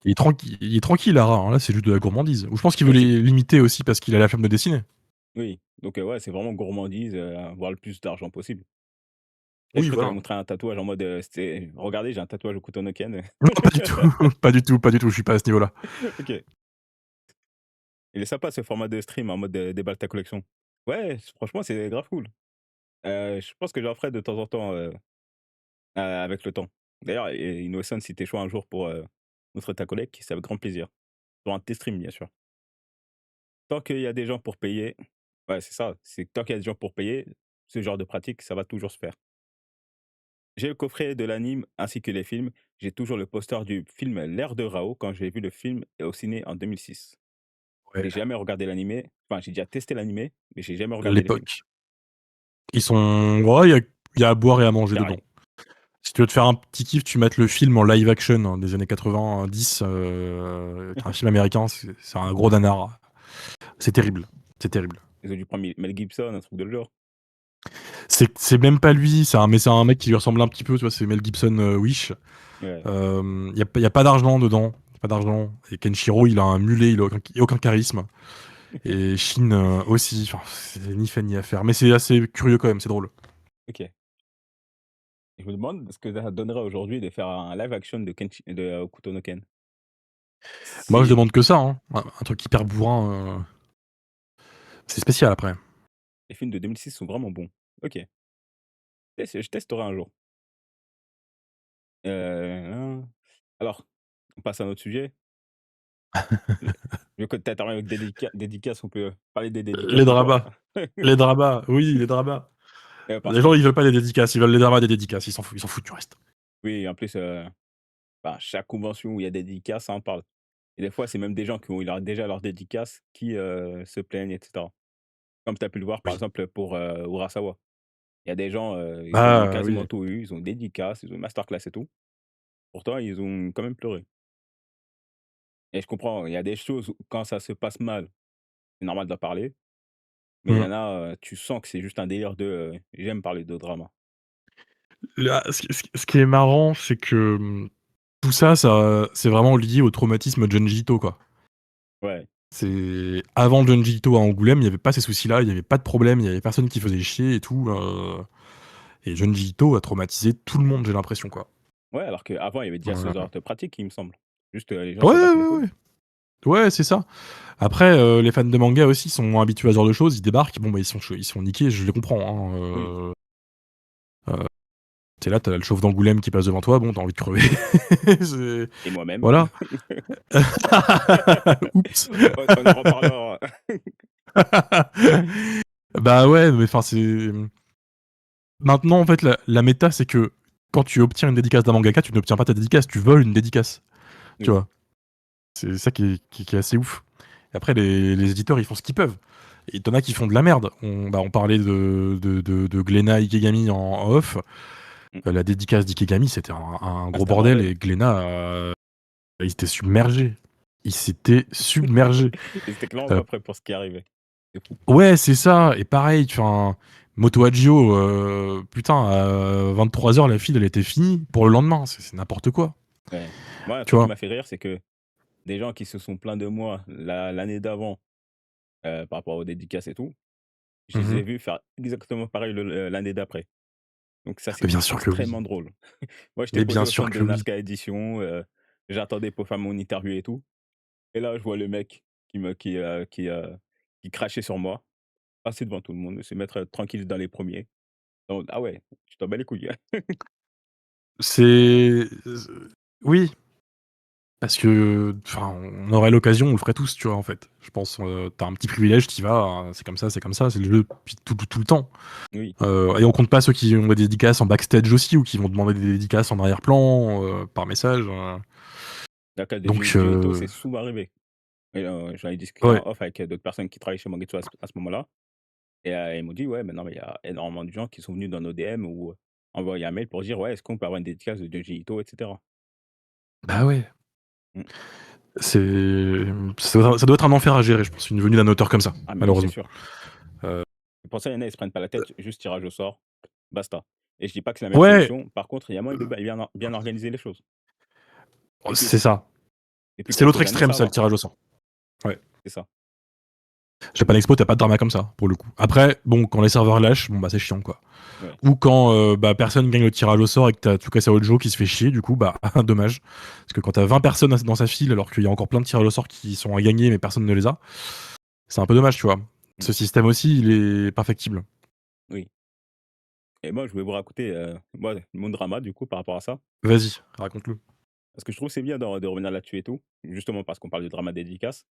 Il est tranquille, Lara, hein. Là, c'est juste de la gourmandise. Ou je pense qu'il veut oui, les limiter aussi parce qu'il a la flemme de dessiner. oui. Donc, ouais, c'est vraiment gourmandise, avoir le plus d'argent possible. Et je Oui, crois que tu avais voilà. montré un tatouage en mode, regardez, j'ai un tatouage au Kutonoken. Non, pas du tout, pas du tout, je suis pas à ce niveau-là. Ok. Il est sympa ce format de stream en mode déballe ta collection. Ouais, franchement, c'est grave cool. Je pense que j'en ferai de temps en temps avec le temps. D'ailleurs, Innocent, si t'es chaud un jour pour montrer ta collègue, c'est avec grand plaisir. Sur un de tes streams, bien sûr. Tant qu'il y a des gens pour payer, ouais, c'est ça. C'est que tant qu'il y a des gens pour payer, ce genre de pratique, ça va toujours se faire. J'ai le coffret de l'anime ainsi que les films. J'ai toujours le poster du film L'ère de Rao quand j'ai vu le film au ciné en 2006. Ouais. J'ai jamais regardé l'animé. Enfin, j'ai déjà testé l'animé, mais j'ai jamais regardé les films. L'époque. Ils sont. Ouais, il y a à boire et à manger dedans. Carré. Si tu veux te faire un petit kiff, tu mates le film en live action hein, des années 90. Un film américain, c'est un gros nanar. C'est terrible. C'est terrible. Ils ont dû prendre Mel Gibson, un truc de le genre. C'est même pas lui, mais c'est un mec qui lui ressemble un petit peu, tu vois, c'est Mel Gibson Wish. Ouais. Y a pas d'argent dedans. Pas d'argent. Et Kenshiro, il a un mulet, il a aucun charisme. Et Shin aussi. Enfin, c'est ni fait ni à faire. Mais c'est assez curieux quand même, c'est drôle. Ok. Je me demande ce que ça donnerait aujourd'hui de faire un live action de Hokuto no Ken. Moi, je Si demande que ça, hein. Un truc hyper bourrin. C'est spécial après. les films de 2006 sont vraiment bons. Ok. Je testerai un jour. Hein. Alors, on passe à un autre sujet. Le- Vu que tu avec dédicaces, on peut parler des Les dédicaces ou pas? dramas. Les dramas. Oui, les dramas. Parce Les que, gens, ils veulent pas les dédicaces. Ils veulent les dramas des dédicaces. Ils s'en foutent du reste. oui, en plus, bah, chaque convention où il y a des dédicaces, ça en parle. Et des fois, c'est même des gens qui ont déjà leurs dédicaces qui se plaignent, etc. Comme tu as pu le voir, par Oui. exemple, pour Urasawa. Il y a des gens, ils ont Ah, quasiment oui. tout eu, ils ont dédicaces, ils ont une masterclass et tout. Pourtant, ils ont quand même pleuré. Et je comprends, il y a des choses où quand ça se passe mal, c'est normal d'en parler, mais il y Mm. en a, tu sens que c'est juste un délire de, «j'aime parler de drama». Là, ce qui est marrant, c'est que tout ça, c'est vraiment lié au traumatisme Junji Ito, quoi. Ouais, C'est avant Junji Ito à Angoulême, il n'y avait pas ces soucis-là, il n'y avait pas de problème, il y avait personne qui faisait chier et tout. Et Junji Ito a traumatisé tout le monde, j'ai l'impression, quoi. ouais, alors qu'avant, il y avait déjà ce Euh, genre de pratique, il me semble. Juste, les gens Ouais, se battaient les ouais, couilles. ouais. Ouais, c'est ça. Après, les fans de manga aussi sont habitués à ce genre de choses. Ils débarquent, bon, bah, ils sont niqués, je les comprends. Hein. Oui, Tu là, tu le chauve d'Angoulême qui passe devant toi, bon, tu as envie de crever. C'est Et moi-même. voilà. Oups. On en reparlera. Bah, ouais, mais enfin, c'est maintenant, en fait, la méta, c'est que quand tu obtiens une dédicace d'un mangaka, tu n'obtiens pas ta dédicace, tu voles une dédicace, tu Oui, vois? C'est ça qui est assez ouf. Et après, les éditeurs, ils font ce qu'ils peuvent. Et tu en as qui font de la merde. On parlait de Glénat Ikegami en off. mmh. La dédicace d'Ikegami, c'était un Ah, gros c'était un bordel bordel. et Glénat, il s'était submergé. Il s'était submergé. Ils étaient clairement Heu, pas prêts pour ce qui arrivait. C'est fou. ouais, c'est ça et pareil, enfin, Moto Hagio, putain, à 23h, la file, elle était finie pour le lendemain. C'est n'importe quoi, Ouais. Moi, un tu truc qui vois? m'a fait rire, c'est que des gens qui se sont plaints de moi l'année d'avant, par rapport aux dédicaces et tout, je les Mmh. ai vus faire exactement pareil l'année d'après. Donc ça, Mais bien c'était sûr que oui. extrêmement drôle. Moi, j'étais Mais bien posé au sûr stand que de oui. Nazca Édition, j'attendais pour faire mon interview et tout et là, je vois le mec qui crachait sur moi, passer devant tout le monde, se mettre, tranquille dans les premiers. Donc ah ouais, tu t'en bats les couilles. C'est oui, parce que, enfin, on aurait l'occasion, on le ferait tous, tu vois, en fait. Je pense, tu un petit privilège, tu vas, c'est comme ça, c'est le jeu depuis tout le temps. Oui, Et on compte pas ceux qui ont des dédicaces en backstage aussi ou qui vont demander des dédicaces en arrière-plan, par message, dans le cas de donc Junito, c'est souvent arrivé et j'en ai discuté ouais. en off avec, d'autres personnes qui travaillent chez Mangetsu à ce moment-là et ils m'ont dit: «Ouais, maintenant, mais il y a énormément de gens qui sont venus dans nos DM ou envoyer un mail pour dire: "Ouais, est-ce qu'on peut avoir une dédicace de Junji Ito?" et cetera». Bah, ouais, Mmh. c'est ça doit être un enfer à gérer, je pense, une venue d'un auteur comme ça, Ah mais oui, c'est malheureusement. sûr. Heu, C'est pour ça, il y en a, ils se prennent pas la tête, juste tirage au sort, basta et je dis pas que c'est la meilleure ouais, solution. Par contre, il y a moyen de bien organiser les choses et puis c'est ça. depuis C'est l'autre quelques années, extrême ça ça, le va. tirage au sort. Ouais. C'est ça. Japan Expo, tu pas de drama comme ça, pour le coup. Après, bon, quand les serveurs lâchent, bon, bah, c'est chiant, quoi. Ouais. Ou quand, bah, personne gagne le tirage au sort et que tu as Tsukasa Ojo qui se fait chier, du coup, bah, dommage. Parce que quand tu 20 personnes dans sa file, alors qu'il y a encore plein de tirages au sort qui sont à gagner, mais personne ne les a, c'est un peu dommage, tu vois? Mmh. Ce système aussi, il est perfectible. Oui et moi, je voulais vous raconter, moi, mon drama, du coup, par rapport à ça. Vas-y, raconte-le. Parce que je trouve que c'est bien de revenir là-dessus et tout, justement parce qu'on parle de drama dédicace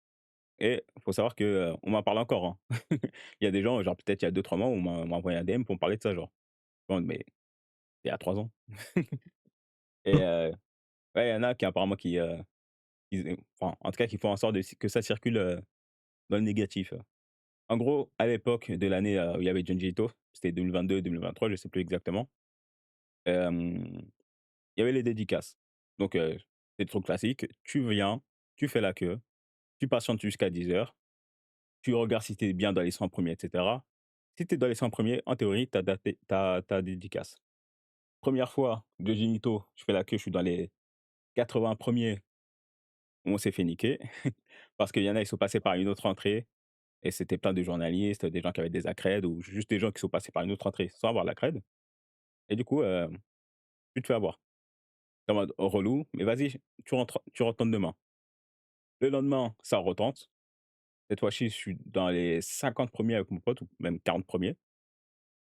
et il faut savoir que, on m'en parle encore, hein. Il y a des gens, genre peut-être il y a 2 3 mois, on m'a envoyé un DM pour me parler de ça, genre. Bon, mais il y a 3 ans et ouais, il y en a qui apparemment enfin, en tout cas, qui font en sorte que ça circule, dans le négatif. En gros, à l'époque de l'année, où il y avait Junji Ito, c'était 2022-2023, je sais plus exactement, hem, il y avait les dédicaces. Donc c'est le truc classique, tu viens, tu fais la queue, tu patientes jusqu'à 10 heures. Tu regardes si tu es bien dans les 100 premiers et cetera. Si tu es dans les 100 premiers, en théorie, tu as ta dédicace. Première fois de Génito, je fais la queue, je suis dans les 80 premiers, on s'est fait niquer parce qu'il y en a, ils sont passés par une autre entrée et c'était plein de journalistes, des gens qui avaient des accrèdes ou juste des gens qui sont passés par une autre entrée sans avoir l'accrède et du coup, tu te fais avoir. Tu en mode: «Oh relou, mais vas-y, tu retentes demain». Le lendemain, ça retente. Cette fois-ci, je suis dans les 50 premiers avec mon pote ou même 40 premiers.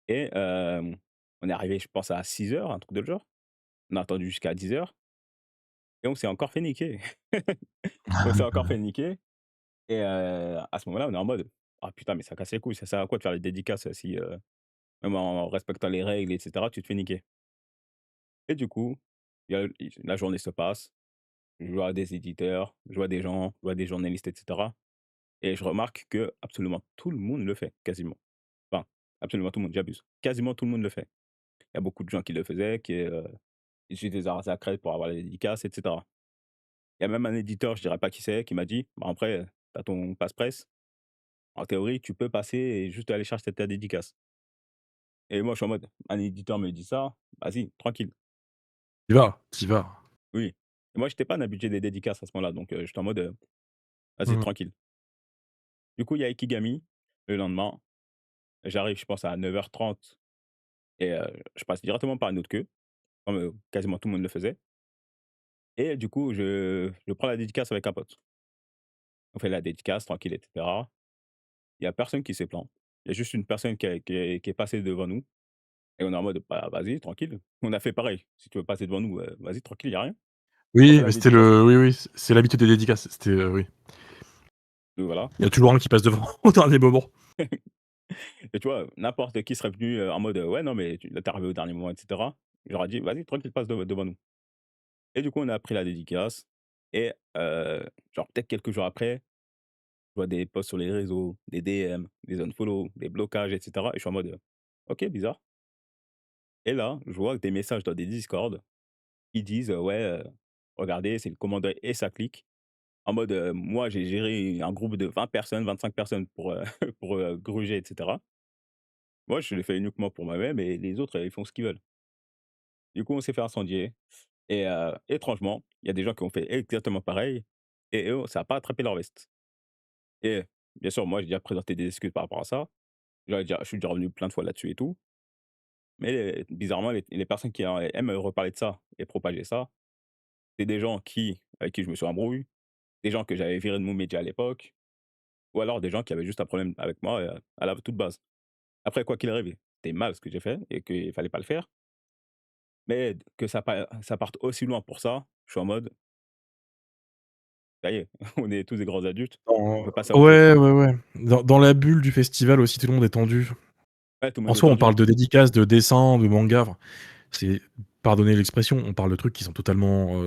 Et on est arrivé, je pense, à 6 heures, un truc de le genre. On a attendu jusqu'à 10 heures et on s'est encore fait niquer. On s'est encore fait niquer et à ce moment-là, on est en mode: «Ah putain, mais ça casse les couilles, ça sert à quoi de faire les dédicaces si, même en respectant les règles et cetera, tu te fais niquer?» Et du coup, la journée se passe, je vois des éditeurs, je vois des gens, je vois des journalistes et cetera et je remarque que absolument tout le monde le fait, quasiment. Enfin, absolument tout le monde, j'abuse. Quasiment tout le monde le fait. Il y a beaucoup de gens qui le faisaient, ils utilisaient des arts sacrés pour avoir les dédicaces et cetera. Il y a même un éditeur, je dirais pas qui c'est, qui m'a dit: «Bah, après, tu as ton passe-presse, en théorie, tu peux passer et juste aller chercher ta dédicace». Et moi, je suis en mode: «Un éditeur me dit ça, vas-y, tranquille». Tu vas. Oui. Et moi, j'étais pas un habitué des dédicaces à ce moment-là, donc j'étais en mode: «Vas-y, Mmh. tranquille». Du coup, il y a Ikigami, le lendemain, j'arrive, je pense à 9h30 et je passe directement par une autre queue, comme, quasiment tout le monde le faisait et du coup, je prends la dédicace avec un pote. On fait la dédicace tranquille et cetera. Il y a personne qui s'est plaint. Il y a juste une personne qui est passée devant nous et on est en mode: «Bah, vas-y, tranquille». On a fait pareil. Si tu veux passer devant nous, vas-y tranquille, y a rien. On Oui, fait la mais c'était dédicace, le oui, oui, c'est l'habitude des dédicaces, c'était, oui. donc voilà. Il y a toujours un qui passe devant au dernier moment. Et tu vois, n'importe qui serait venu, en mode: «Ouais, non, mais tu là, tu arrivé au dernier moment et cetera». J'aurais dit: «Vas-y, tranquille, passe devant nous». Et du coup, on a pris la dédicace et genre peut-être quelques jours après, je vois des posts sur les réseaux, des DM, des unfollow, des blocages et cetera et je suis en mode: «OK, bizarre». Et là, je vois des messages dans des Discord qui disent: «Ouais, regardez, c'est le commandant et sa clique». En mode, moi, j'ai géré un groupe de 20 personnes, 25 personnes pour, pour, gruger et cetera. Moi, je l'ai fait uniquement pour moi-même et les autres, ils font ce qu'ils veulent. Du coup, on s'est fait incendier et étrangement, il y a des gens qui ont fait exactement pareil et eux, ça a pas attrapé leur veste. Et bien sûr, moi, j'ai déjà présenté des excuses par rapport à ça. Je suis déjà revenu plein de fois là-dessus et tout. Mais bizarrement, les personnes qui aiment reparler de ça et propager ça, c'est des gens avec qui je me suis embrouillé, des gens que j'avais virés de mon métier à l'époque, ou alors des gens qui avaient juste un problème avec moi, à la toute base. Après, quoi qu'il arrive, c'était mal ce que j'ai fait et qu'il fallait pas le faire. Mais que ça parte aussi loin pour ça, je suis en mode: «Ça y est, on est tous des grands adultes, on Dans peut passer à autre chose». ouais, ouais, ouais. Dans la bulle du festival aussi, tout le monde est tendu. Ouais, tout le En monde est soi, on tendu. parle de dédicaces, de dessins, de mangas, enfin, c'est pardonnez l'expression, on parle de trucs qui sont totalement,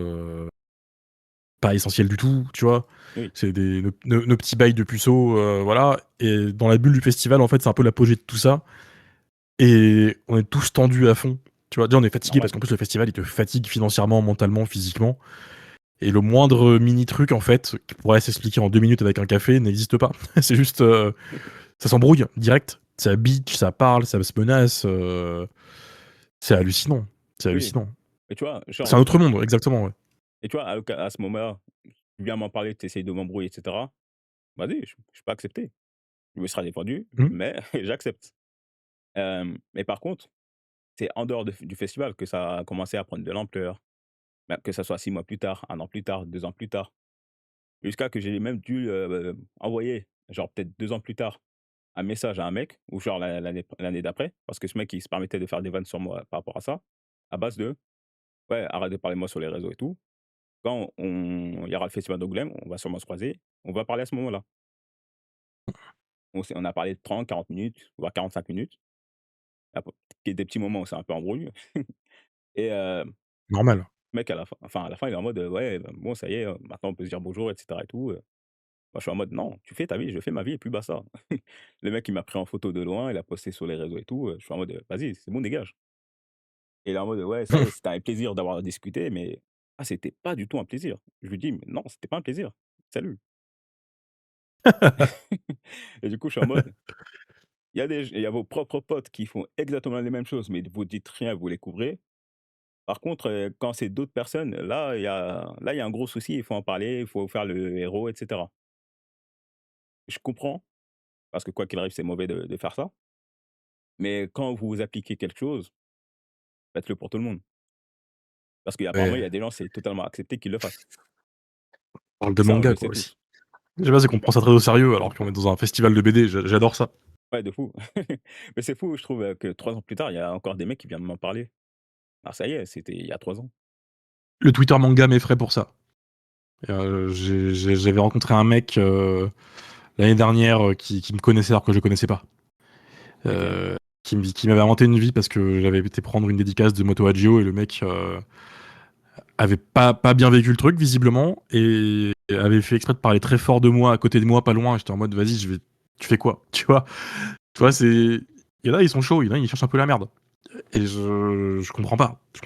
pas essentiels du tout, tu vois? Oui, C'est des nos petits bails de puceaux, voilà, et dans la bulle du festival, en fait, c'est un peu l'apogée de tout ça et on est tous tendus à fond, tu vois? Déjà, on est fatigués parce normal. qu'en plus, le festival, il te fatigue financièrement, mentalement, physiquement et le moindre mini truc, en fait, qui pourrait s'expliquer en 2 minutes avec un café n'existe pas. C'est juste, ça s'embrouille direct, ça bitch, ça parle, ça se menace, c'est hallucinant, c'est Oui, hallucinant. et tu vois, C'est genre un autre monde, exactement, ouais. et tu vois, à ce moment-là, tu viens m'en parler, tu essayes de m'embrouiller et cetera. Vas-y, je peux accepter. Je me serai défendu, Mmh. mais j'accepte. Mais par contre, c'est en dehors du festival que ça a commencé à prendre de l'ampleur, bah, que ça soit 6 mois plus tard, 1 an plus tard, 2 ans plus tard, jusqu'à que j'ai même dû, envoyer, genre peut-être 2 ans plus tard, un message à un mec ou genre l'année d'après, parce que ce mec, il se permettait de faire des vannes sur moi par rapport à ça, à base de: «Ouais, arrête de parler de moi sur les réseaux et tout. Quand il y aura le festival d'Angoulême, on va sûrement se croiser, on va parler à ce moment-là». On a parlé de 30, 40 minutes, voire 45 minutes. Après qu'il y ait des petits moments où c'est un peu embrouille et Normal. le mec à la fin, il est en mode: «Ouais, bon ça y est, maintenant on peut se dire bonjour et cetera et tout». Moi je suis en mode: «Non, tu fais ta vie, je fais ma vie et puis basta». Le mec il m'a pris en photo de loin, il a posté sur les réseaux et tout, je suis en mode: «Vas-y, c'est bon dégage». Et il est en mode: «Ouais, ça y est, c'était un plaisir d'avoir discuté, mais ah c'était pas du tout un plaisir». Je lui dis: «Mais non, c'était pas un plaisir. Salut». Et du coup je suis en mode: il y a vos propres potes qui font exactement les mêmes choses, mais vous dites rien, vous les couvrez. Par contre, quand c'est d'autres personnes, là, il y a un gros souci, il faut en parler, il faut faire le héros et cetera. Je comprends, parce que quoi qu'il arrive, c'est mauvais de faire ça, mais quand vous appliquez quelque chose, faites-le pour tout le monde. Parce qu'apparemment, il y Ouais, a des gens, c'est totalement accepté qu'ils le fassent. on parle Et de ça, on manga, le quoi, sait aussi. tous. Je sais pas, c'est qu'on prend ça très au sérieux alors qu'on est dans un festival de BD, j'adore ça. Ouais, de fou. Mais c'est fou, je trouve, que 3 ans plus tard, il y a encore des mecs qui viennent m'en parler. Ah ça y est, c'était il y a 3 ans. Le Twitter manga m'effraie pour ça. J'avais rencontré un mec, l'année dernière, qui me connaissait alors que je le connaissais pas. OK. Qui m'avait inventé une vie parce que j'avais été prendre une dédicace de Moto Hagio et le mec, avait pas bien vécu le truc visiblement et avait fait exprès de parler très fort de moi, à côté de moi, pas loin et j'étais en mode: «Vas-y, je vais tu fais quoi?» Tu vois? Tu vois, c'est il y en a, ils sont chauds, il y en a, ils cherchent un peu la merde et je comprends pas, c'est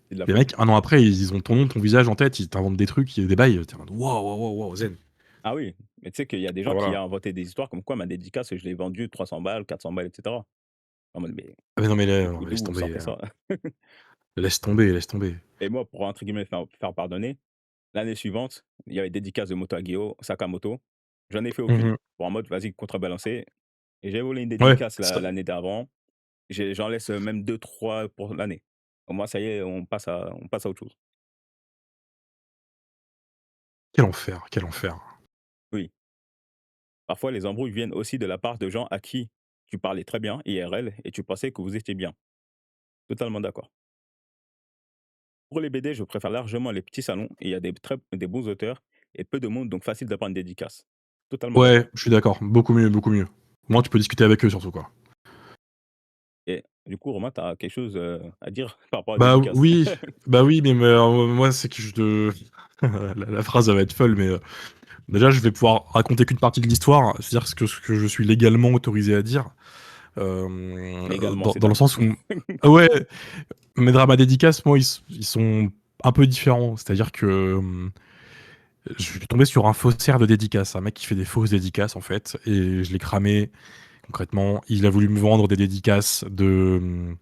C'est de la les folie. mecs, un an après, ils ont ton nom, ton visage en tête, ils t'inventent des trucs, des bails, tu es en mode: «Waouh, waouh, waouh, waouh, zen». Ah oui, mais tu sais qu'il y a des Ah gens qui voilà. ont inventé des histoires comme quoi ma dédicace, je l'ai vendue 300 balles, 400 balles et cetera. En mode: «Mais Ah mais non, mais là, non, mais d'où laisse vous tomber, sortez ça?» laisse tomber, laisse tomber. Et moi, pour entre guillemets «faire pardonner», l'année suivante, il y avait dédicace de Moto Hagio, Sakamoto. J'en ai fait Mmh aucune. mh. Pour en mode vas-y contrebalancer et j'ai volé une Ouais, dédicace ça l'année d'avant. J'en laisse, même 2 3 pour l'année. Au moins ça y est, on passe à autre chose. quel enfer, quel enfer. Oui, parfois les embrouilles viennent aussi de la part de gens à qui tu parlais très bien IRL et tu pensais que vous étiez bien. Totalement d'accord. Pour les BD, je préfère largement les petits salons et il y a des bons auteurs et peu de monde, donc facile de prendre des dédicaces. Totalement Ouais, d'accord. je suis d'accord. Beaucoup mieux, beaucoup mieux. Au moins, tu peux discuter avec eux surtout, quoi. Et du coup, Romain, tu as quelque chose, à dire par rapport aux Bah dédicaces? oui, mais moi, c'est que la phrase, elle va être folle, mais déjà, je vais pouvoir raconter qu'une partie de l'histoire, c'est-à-dire ce que je suis légalement autorisé à dire. Légalement, Dans le c'est-à-dire? sens où... Ah ouais, mes dramas dédicaces, moi, ils sont un peu différents. C'est-à-dire que je suis tombé sur un faussaire de dédicaces, un mec qui fait des fausses dédicaces, en fait, et je l'ai cramé, concrètement. Il a voulu me vendre des dédicaces de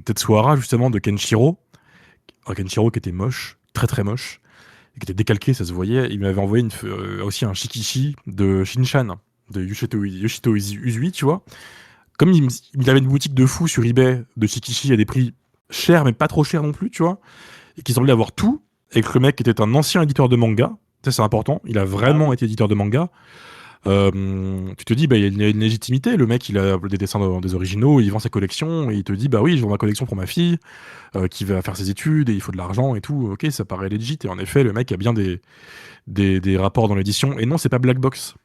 Tetsuhara, justement, de Kenshiro. Un Kenshiro qui était moche, très très moche, et qui était décalqué, ça se voyait. Il m'avait envoyé aussi un Shikishi de Shinshan, de Yoshito Uzui, tu vois. Comme il avait une boutique de fou sur eBay de Shikishi à des prix chers, mais pas trop chers non plus, tu vois, et qui semblait avoir tout, et que le mec était un ancien éditeur de manga. Ça, c'est important. Il a Ah vraiment oui, été éditeur de manga. Tu te dis, bah, il y a une légitimité. Le mec, il a des dessins des originaux, il vend sa collection, et il te dit, bah oui, je vends ma collection pour ma fille, qui va faire ses études, et il faut de l'argent et tout. Ok, ça paraît legit. Et en effet, le mec a bien des rapports dans l'édition. Et non, c'est pas Black Box.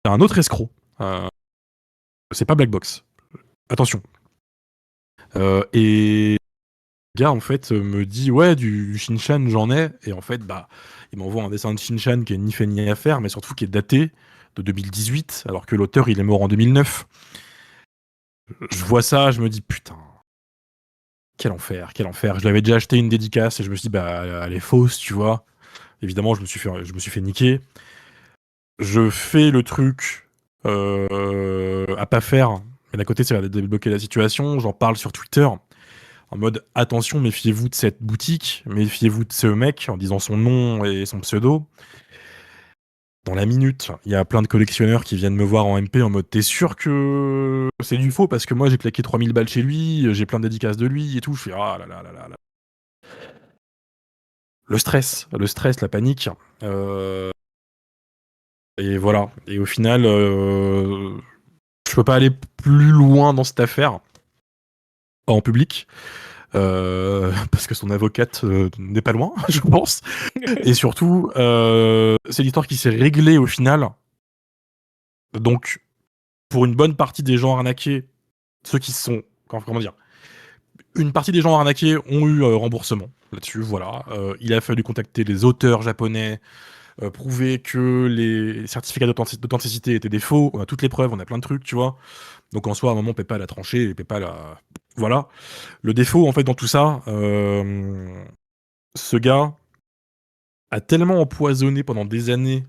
C'est un autre escroc. Euh, c'est pas Black Box. Attention. Et le gars, en fait, me dit, ouais, du Shinchan, j'en ai. Et en fait, bah, il m'envoie un dessin de Shinchan qui est ni fait ni à faire, mais surtout qui est daté de 2018, alors que l'auteur, il est mort en 2009. Je vois ça, je me dis, putain, quel enfer, quel enfer. Je l'avais déjà acheté une dédicace et je me suis dit, bah, elle est fausse, tu vois. Évidemment, je me suis fait niquer. Je fais le truc à pas faire, mais d'un côté, ça va débloquer la situation. J'en parle sur Twitter en mode attention, méfiez-vous de cette boutique, méfiez-vous de ce mec en disant son nom et son pseudo. Dans la minute, il y a plein de collectionneurs qui viennent me voir en MP en mode t'es sûr que c'est du faux parce que moi j'ai claqué 3000 balles chez lui, j'ai plein de dédicaces de lui et tout. Je fais ah là là là là là. Le stress, la panique. Euh, et voilà. Et au final, je peux pas aller plus loin dans cette affaire, pas en public, parce que son avocate n'est pas loin, je pense. Et surtout, c'est l'histoire qui s'est réglée au final. Donc, pour une bonne partie des gens arnaqués, ceux qui sont, comment dire, une partie des gens arnaqués ont eu remboursement là-dessus. Voilà. Il a fallu contacter les auteurs japonais, prouver que les certificats d'authenticité étaient des faux. On a toutes les preuves, on a plein de trucs, tu vois. Donc en soi, à un moment, PayPal a tranché, et PayPal a... Voilà. Le défaut, en fait, dans tout ça, ce gars a tellement empoisonné pendant des années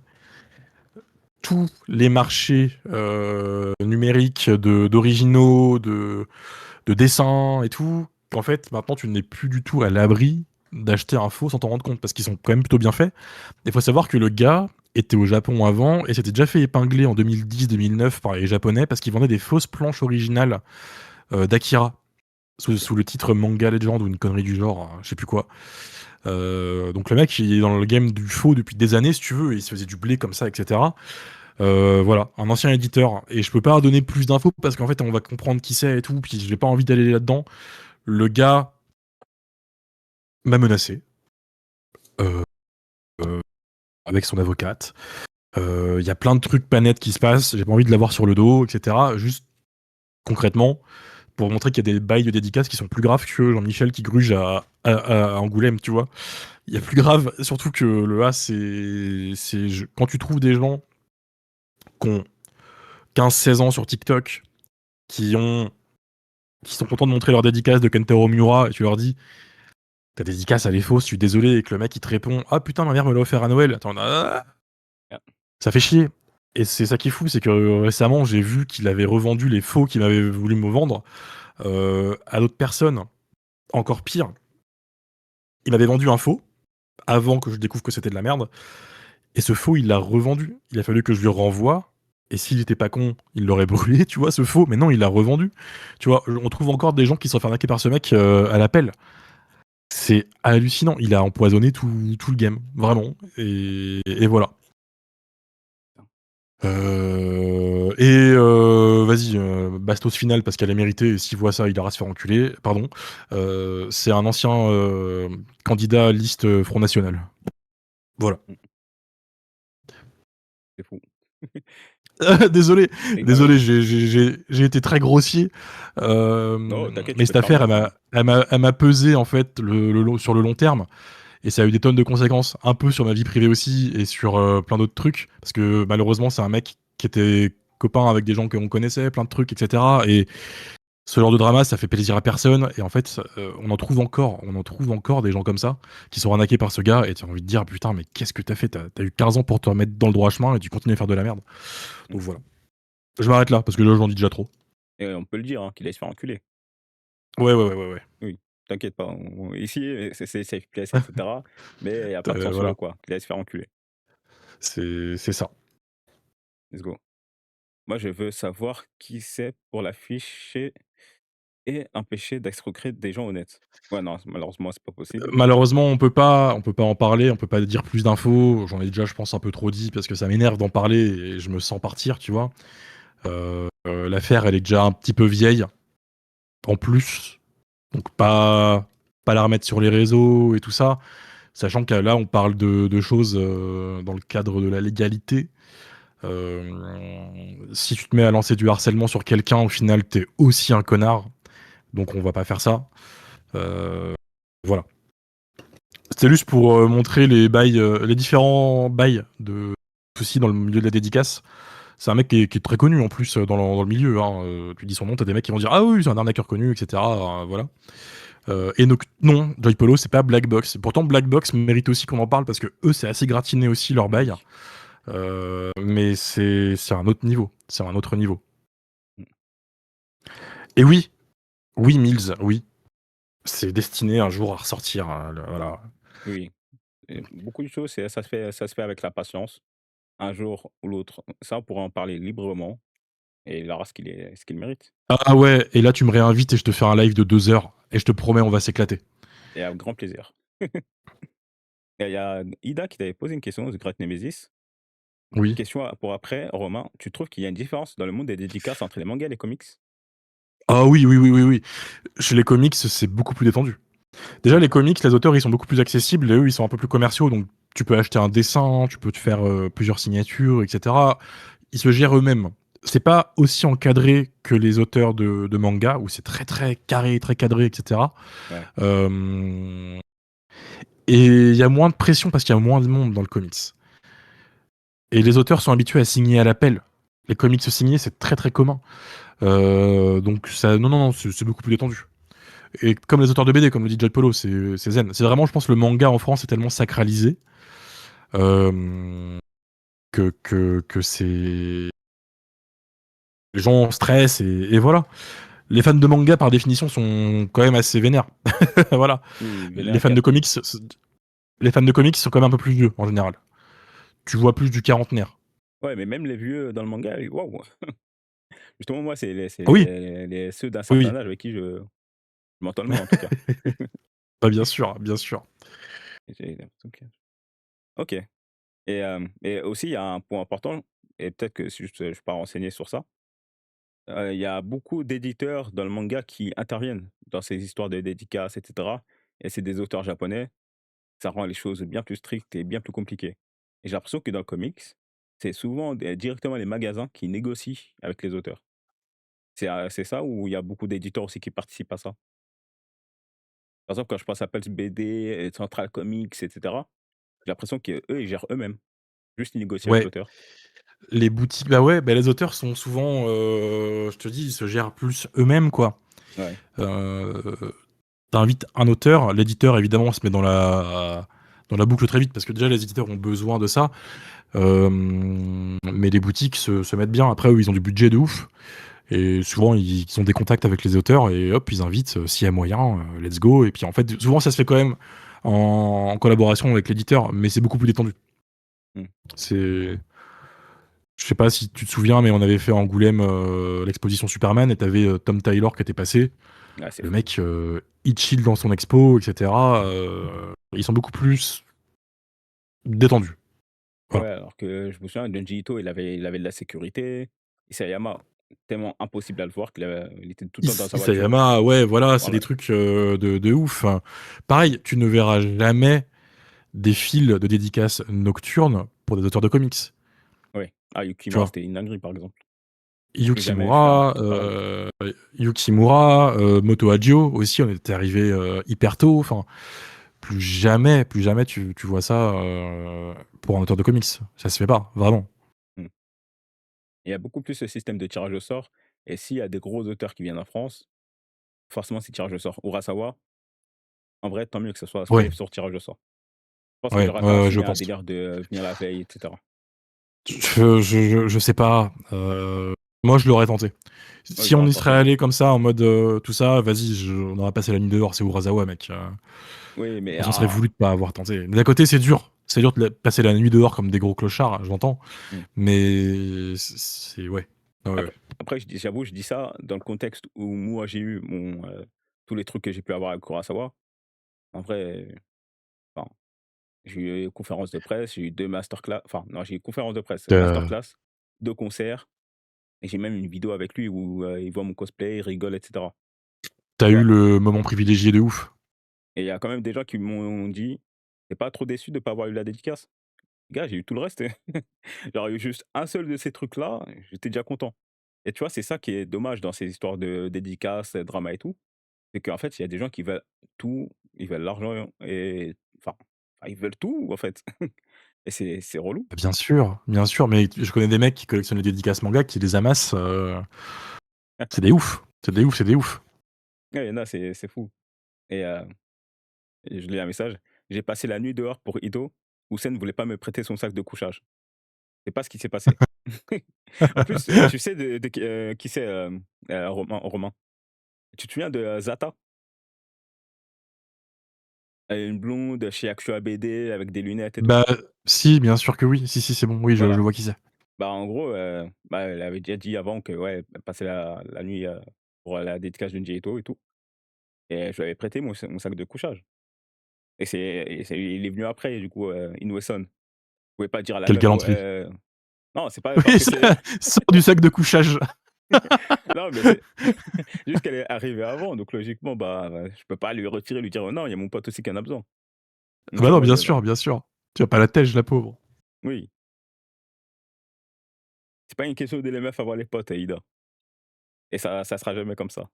tous les marchés numériques d'originaux, de dessins et tout, qu'en fait, maintenant, tu n'es plus du tout à l'abri d'acheter un faux sans t'en rendre compte, parce qu'ils sont quand même plutôt bien faits. Il faut savoir que le gars était au Japon avant et s'était déjà fait épingler en 2010-2009 par les Japonais parce qu'il vendait des fausses planches originales d'Akira sous le titre Manga Legend ou une connerie du genre, je sais plus quoi. Donc le mec, il est dans le game du faux depuis des années, si tu veux, et il se faisait du blé comme ça, etc. Voilà, un ancien éditeur. Et je peux pas donner plus d'infos parce qu'en fait, on va comprendre qui c'est et tout, puis j'ai pas envie d'aller là-dedans. Le gars m'a menacé euh, euh, avec son avocate. Il y a plein de trucs pas nets qui se passent, j'ai pas envie de l'avoir sur le dos, etc. Juste concrètement, pour montrer qu'il y a des bails de dédicaces qui sont plus graves que Jean-Michel qui gruge à Angoulême, tu vois. Il y a plus grave, surtout que le A, quand tu trouves des gens qui ont 15-16 ans sur TikTok, qui ont qui sont contents de montrer leur dédicace de Kentaro Miura, et tu leur dis ta dédicace elle est fausse, je suis désolé, et que le mec il te répond ah putain ma mère me l'a offert à Noël, attends, ça fait chier. Et c'est ça qui est fou, c'est que récemment j'ai vu qu'il avait revendu les faux qu'il avait voulu me vendre à d'autres personnes, encore pire. Il m'avait vendu un faux avant que je découvre que c'était de la merde, et ce faux il l'a revendu. Il a fallu que je lui renvoie. Et s'il était pas con, il l'aurait brûlé, tu vois, ce faux. Mais non, il l'a revendu. Tu vois, on trouve encore des gens qui se sont fait arnaquer par ce mec à l'appel. C'est hallucinant. Il a empoisonné tout le game, vraiment. Et voilà. Vas-y, bastos final parce qu'elle a mérité. Et s'il voit ça, il ira se faire enculer. Pardon. C'est un ancien candidat à liste Front National. Voilà. Mmh. C'est fou. Désolé, Et non, mais j'ai été très grossier. non, t'inquiète, tu Mais peux cette te affaire, permettre, hein. elle m'a pesé en fait sur le long terme. Et ça a eu des tonnes de conséquences, un peu sur ma vie privée aussi et sur plein d'autres trucs. Parce que malheureusement, c'est un mec qui était copain avec des gens qu'on connaissait, plein de trucs, etc. Et ce genre de drama, ça fait plaisir à personne. Et en fait, on en trouve encore des gens comme ça qui sont arnaqués par ce gars. Et tu as envie de dire, putain, mais qu'est-ce que t'as fait? T'as eu 15 ans pour te remettre dans le droit chemin et tu continues à faire de la merde. Mmh. Donc voilà. Je m'arrête là parce que là, j'en dis déjà trop. Et on peut le dire, hein, qu'il aille se faire enculer. Ouais. Oui, t'inquiète pas, ici, c'est safe place, et cetera, mais il y a pas de sang sur le Voilà, quoi, qu'il aille se faire enculer. c'est ça. Let's go. Moi, je veux savoir qui c'est pour l'afficher et empêcher d'escroquer des gens honnêtes. Ouais, non, malheureusement, c'est pas possible. Malheureusement, on peut pas en parler, on peut pas dire plus d'infos. J'en ai déjà, je pense, un peu trop dit parce que ça m'énerve d'en parler et je me sens partir, tu vois. L'affaire, elle est déjà un petit peu vieille, en plus. Donc pas la remettre sur les réseaux et tout ça. Sachant que là, on parle de choses dans le cadre de la légalité. Euh, Si tu te mets à lancer du harcèlement sur quelqu'un, au final, t'es aussi un connard. Donc on va pas faire ça. Euh, voilà. C'était juste pour montrer les différents bails de soucis dans le milieu de la dédicace. C'est un mec qui est très connu en plus dans le milieu. Hein. Tu dis son nom, t'as des mecs qui vont dire ah oui, c'est un arnaqueur connu, etc. Voilà. Et donc, non, Joy Polo, c'est pas Black Box. Pourtant, Black Box mérite aussi qu'on en parle parce que eux, c'est assez gratiné aussi leur bail. Oui. Mais c'est un autre niveau. C'est un autre niveau. Mmh. Et oui, oui, Mills, oui. C'est destiné un jour à ressortir. Hein, voilà. Oui, et beaucoup de choses, ça se fait avec la patience. Un jour ou l'autre, ça, on pourra en parler librement et il aura ce qu'il mérite Ah ouais, et là, tu me réinvites et je te fais un live de 2 heures. Et je te promets, on va s'éclater. et avec grand plaisir. Et il y a Ida qui t'avait posé une question, The Great Nemesis. Oui. Question pour après, Romain, tu trouves qu'il y a une différence dans le monde des dédicaces entre les mangas et les comics? Ah oui. Chez les comics, c'est beaucoup plus détendu. Déjà, les comics, les auteurs, ils sont beaucoup plus accessibles et eux, ils sont un peu plus commerciaux. Donc, tu peux acheter un dessin, tu peux te faire plusieurs signatures, etc. Ils se gèrent eux-mêmes. C'est pas aussi encadré que les auteurs de manga où c'est très très carré, très cadré, etc. Ouais. Euh, Et il y a moins de pression parce qu'il y a moins de monde dans le comics. Et les auteurs sont habitués à signer à l'appel. Les comics signés, c'est très très commun. Donc ça, non, c'est beaucoup plus détendu. Et comme les auteurs de BD, comme le dit Joy Polo, c'est zen. C'est vraiment, je pense, le manga en France est tellement sacralisé euh, que c'est les gens stressent et voilà. Les fans de manga, par définition, sont quand même assez vénères. Voilà. Oui, Les Vénère fans de comics, les fans de comics sont quand même un peu plus vieux en général. Tu vois plus du quarantenaire. ouais, mais même les vieux dans le manga, waouh! Justement, moi, Ah oui, ceux d'un oui. certain âge avec qui je m'entends le mieux, en tout cas. Bah, bien sûr, bien sûr. J'ai l'impression que OK, et aussi, il y a un point important et peut-être que si je suis pas renseigné sur ça, il y a beaucoup d'éditeurs dans le manga qui interviennent dans ces histoires de dédicaces et cetera et c'est des auteurs japonais. Ça rend les choses bien plus strictes et bien plus compliquées et j'ai l'impression que dans le comics, c'est souvent des directement les magasins qui négocient avec les auteurs. C'est ça ou il y a beaucoup d'éditeurs aussi qui participent à ça? Par exemple, quand je pense à Pulse BD, Central Comics et cetera, j'ai l'impression qu'eux, ils gèrent eux-mêmes. Juste ils négocient avec Ouais, l'auteur. les boutiques, bah ouais, bah les auteurs sont souvent, je te dis, ils se gèrent plus eux-mêmes, quoi. Ouais. Euh, T'invites un auteur, l'éditeur, évidemment, se met dans la boucle très vite, parce que déjà, les éditeurs ont besoin de ça. Mais les boutiques se mettent bien. Après, eux, ils ont du budget de ouf. Et souvent, ils ont des contacts avec les auteurs et hop, ils invitent, s'il y a moyen, let's go. Et puis en fait, souvent, ça se fait quand même en collaboration avec l'éditeur, mais c'est beaucoup plus détendu. Mmh. C'est, je sais pas si tu te souviens, mais on avait fait à Angoulême l'exposition Superman et t'avais Tom Taylor qui était passé. Ah, c'est Le fou. mec, il chill dans son expo, etc. Ils sont beaucoup plus détendus. Ouais, Voilà. alors que je me souviens, Junji Ito, il avait de la sécurité, Isayama, tellement impossible à le voir qu'il était tout le temps dans sa voiture. Isayama, ouais, voilà, c'est des Voilà. trucs, de ouf, hein. Pareil, tu ne verras jamais des fils de dédicaces nocturnes pour des auteurs de comics, Ouais. Ah, tu Yukimura, vois? c'était une dinguerie, par exemple. J'ai jamais fait un Yukimura, truc pareil. Yukimura, Moto Hagio aussi, on était arrivé hyper tôt, enfin, plus jamais tu vois ça, pour un auteur de comics. Ça se fait pas, vraiment. Mmh. Il y a beaucoup plus ce système de tirage au sort et s'il y a des gros auteurs qui viennent en France, forcément c'est tirage au sort. Urasawa, en vrai, tant mieux que ce soit Ouais, fait sur tirage au sort. Je pense qu'il ouais, aurait pas ouais, ouais, je assumé un pense. délire de, venir la veille et cetera. Je sais pas, moi je l'aurais tenté. Ouais, Si on j'aurais y serait tenté. allé comme ça, en mode, tout ça, vas-y, on aurait passé la nuit dehors, c'est Urasawa, mec, Oui, mais on s'en serait voulu de pas avoir tenté. Mais d'un côté, c'est dur. C'est dur de passer la nuit dehors comme des gros clochards, j'entends, mmh. mais c'est ouais. Ouais, ouais. Après j'avoue, je dis ça dans le contexte où moi j'ai eu tous les trucs que j'ai pu avoir avec Urasawa. En vrai, enfin, j'ai eu conférence de presse, j'ai eu 2 masterclass enfin non, j'ai eu conférence de presse, Heu, masterclass, 2 concerts et j'ai même une vidéo avec lui où, il voit mon cosplay, il rigole et cetera. tu Tu eu vois? le moment privilégié de ouf. Et il y a quand même des gens qui m'ont dit: «Tu es pas trop déçu de pas avoir eu la dédicace?» Gars, j'ai eu tout le reste. J'aurais eu juste un seul de ces trucs-là, j'étais déjà content. Et tu vois, c'est ça qui est dommage dans ces histoires de dédicaces, drama et tout, c'est qu'en fait, il y a des gens qui veulent tout, ils veulent l'argent et ils veulent tout, en fait. Et c'est relou. Bien sûr, mais je connais des mecs qui collectionnent les dédicaces manga, qui les amassent, c'est des ouf. C'est des ouf, c'est des ouf. Ouais, il y en a, c'est fou. Et je lis un message: «J'ai passé la nuit dehors pour Ido. Houssen ne voulait pas me prêter son sac de couchage». C'est pas ce qui s'est passé. En plus, tu sais qui c'est, Romain? Tu te souviens de, Zata? Une blonde chez Actua BD avec des lunettes et tout? Bah, si, bien sûr que oui. Si, si, c'est bon, oui, je Voilà. vois qui c'est. Bah, en gros, bah, elle avait déjà dit avant que, ouais, elle passait la nuit, pour la dédicace de Ito et tout et je lui avais prêté mon sac de couchage et il est venu après du coup, Inoue-san. Vous pouvez pas dire à la Quelle meuf: galanterie. «Ouais, non, c'est pas parce Oui, que ça c'est» sort du sac de couchage. non, mais c'est juste qu'elle est arrivée avant donc logiquement, bah, je peux pas lui retirer, lui dire: «Oh non, il y a mon pote aussi qui en a besoin». Donc Bah tu non, vois? bien sûr, bien sûr. Tu as pas la tège, la pauvre. Oui, c'est pas une question de les meufs avoir les potes, Aïda et ça sera jamais comme ça.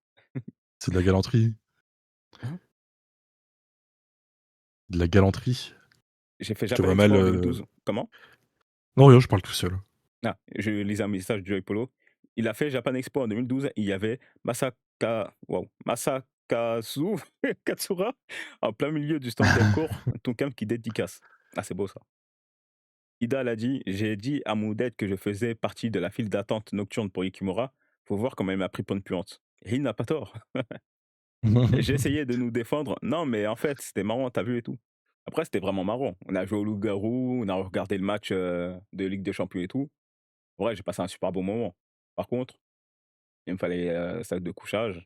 C'est de la galanterie. Hein? De la galanterie. J'ai fait Je te Japan vois mal, Expo en 2012. Comment? non, rien, je parle tout seul. Ah, je lisais un message de Joey Polo. Il a fait Japan Expo en 2012. Il y avait Masakazu Katsura en plein milieu du stand Delcourt, Tonkam qui dédicace. Ah, c'est beau ça. Ida l'a dit, j'ai dit à Moudet que je faisais partie de la file d'attente nocturne pour Ikimura. Faut voir comment il m'a pris pour une puante. Et il n'a pas tort. J'ai essayé de nous défendre. Non, mais en fait, c'était marrant, t'as vu et tout. Après, c'était vraiment marrant. On a joué au loup-garou, on a regardé le match de Ligue des Champions et tout. Ouais, j'ai passé un super bon moment. Par contre, il me fallait, sac de couchage.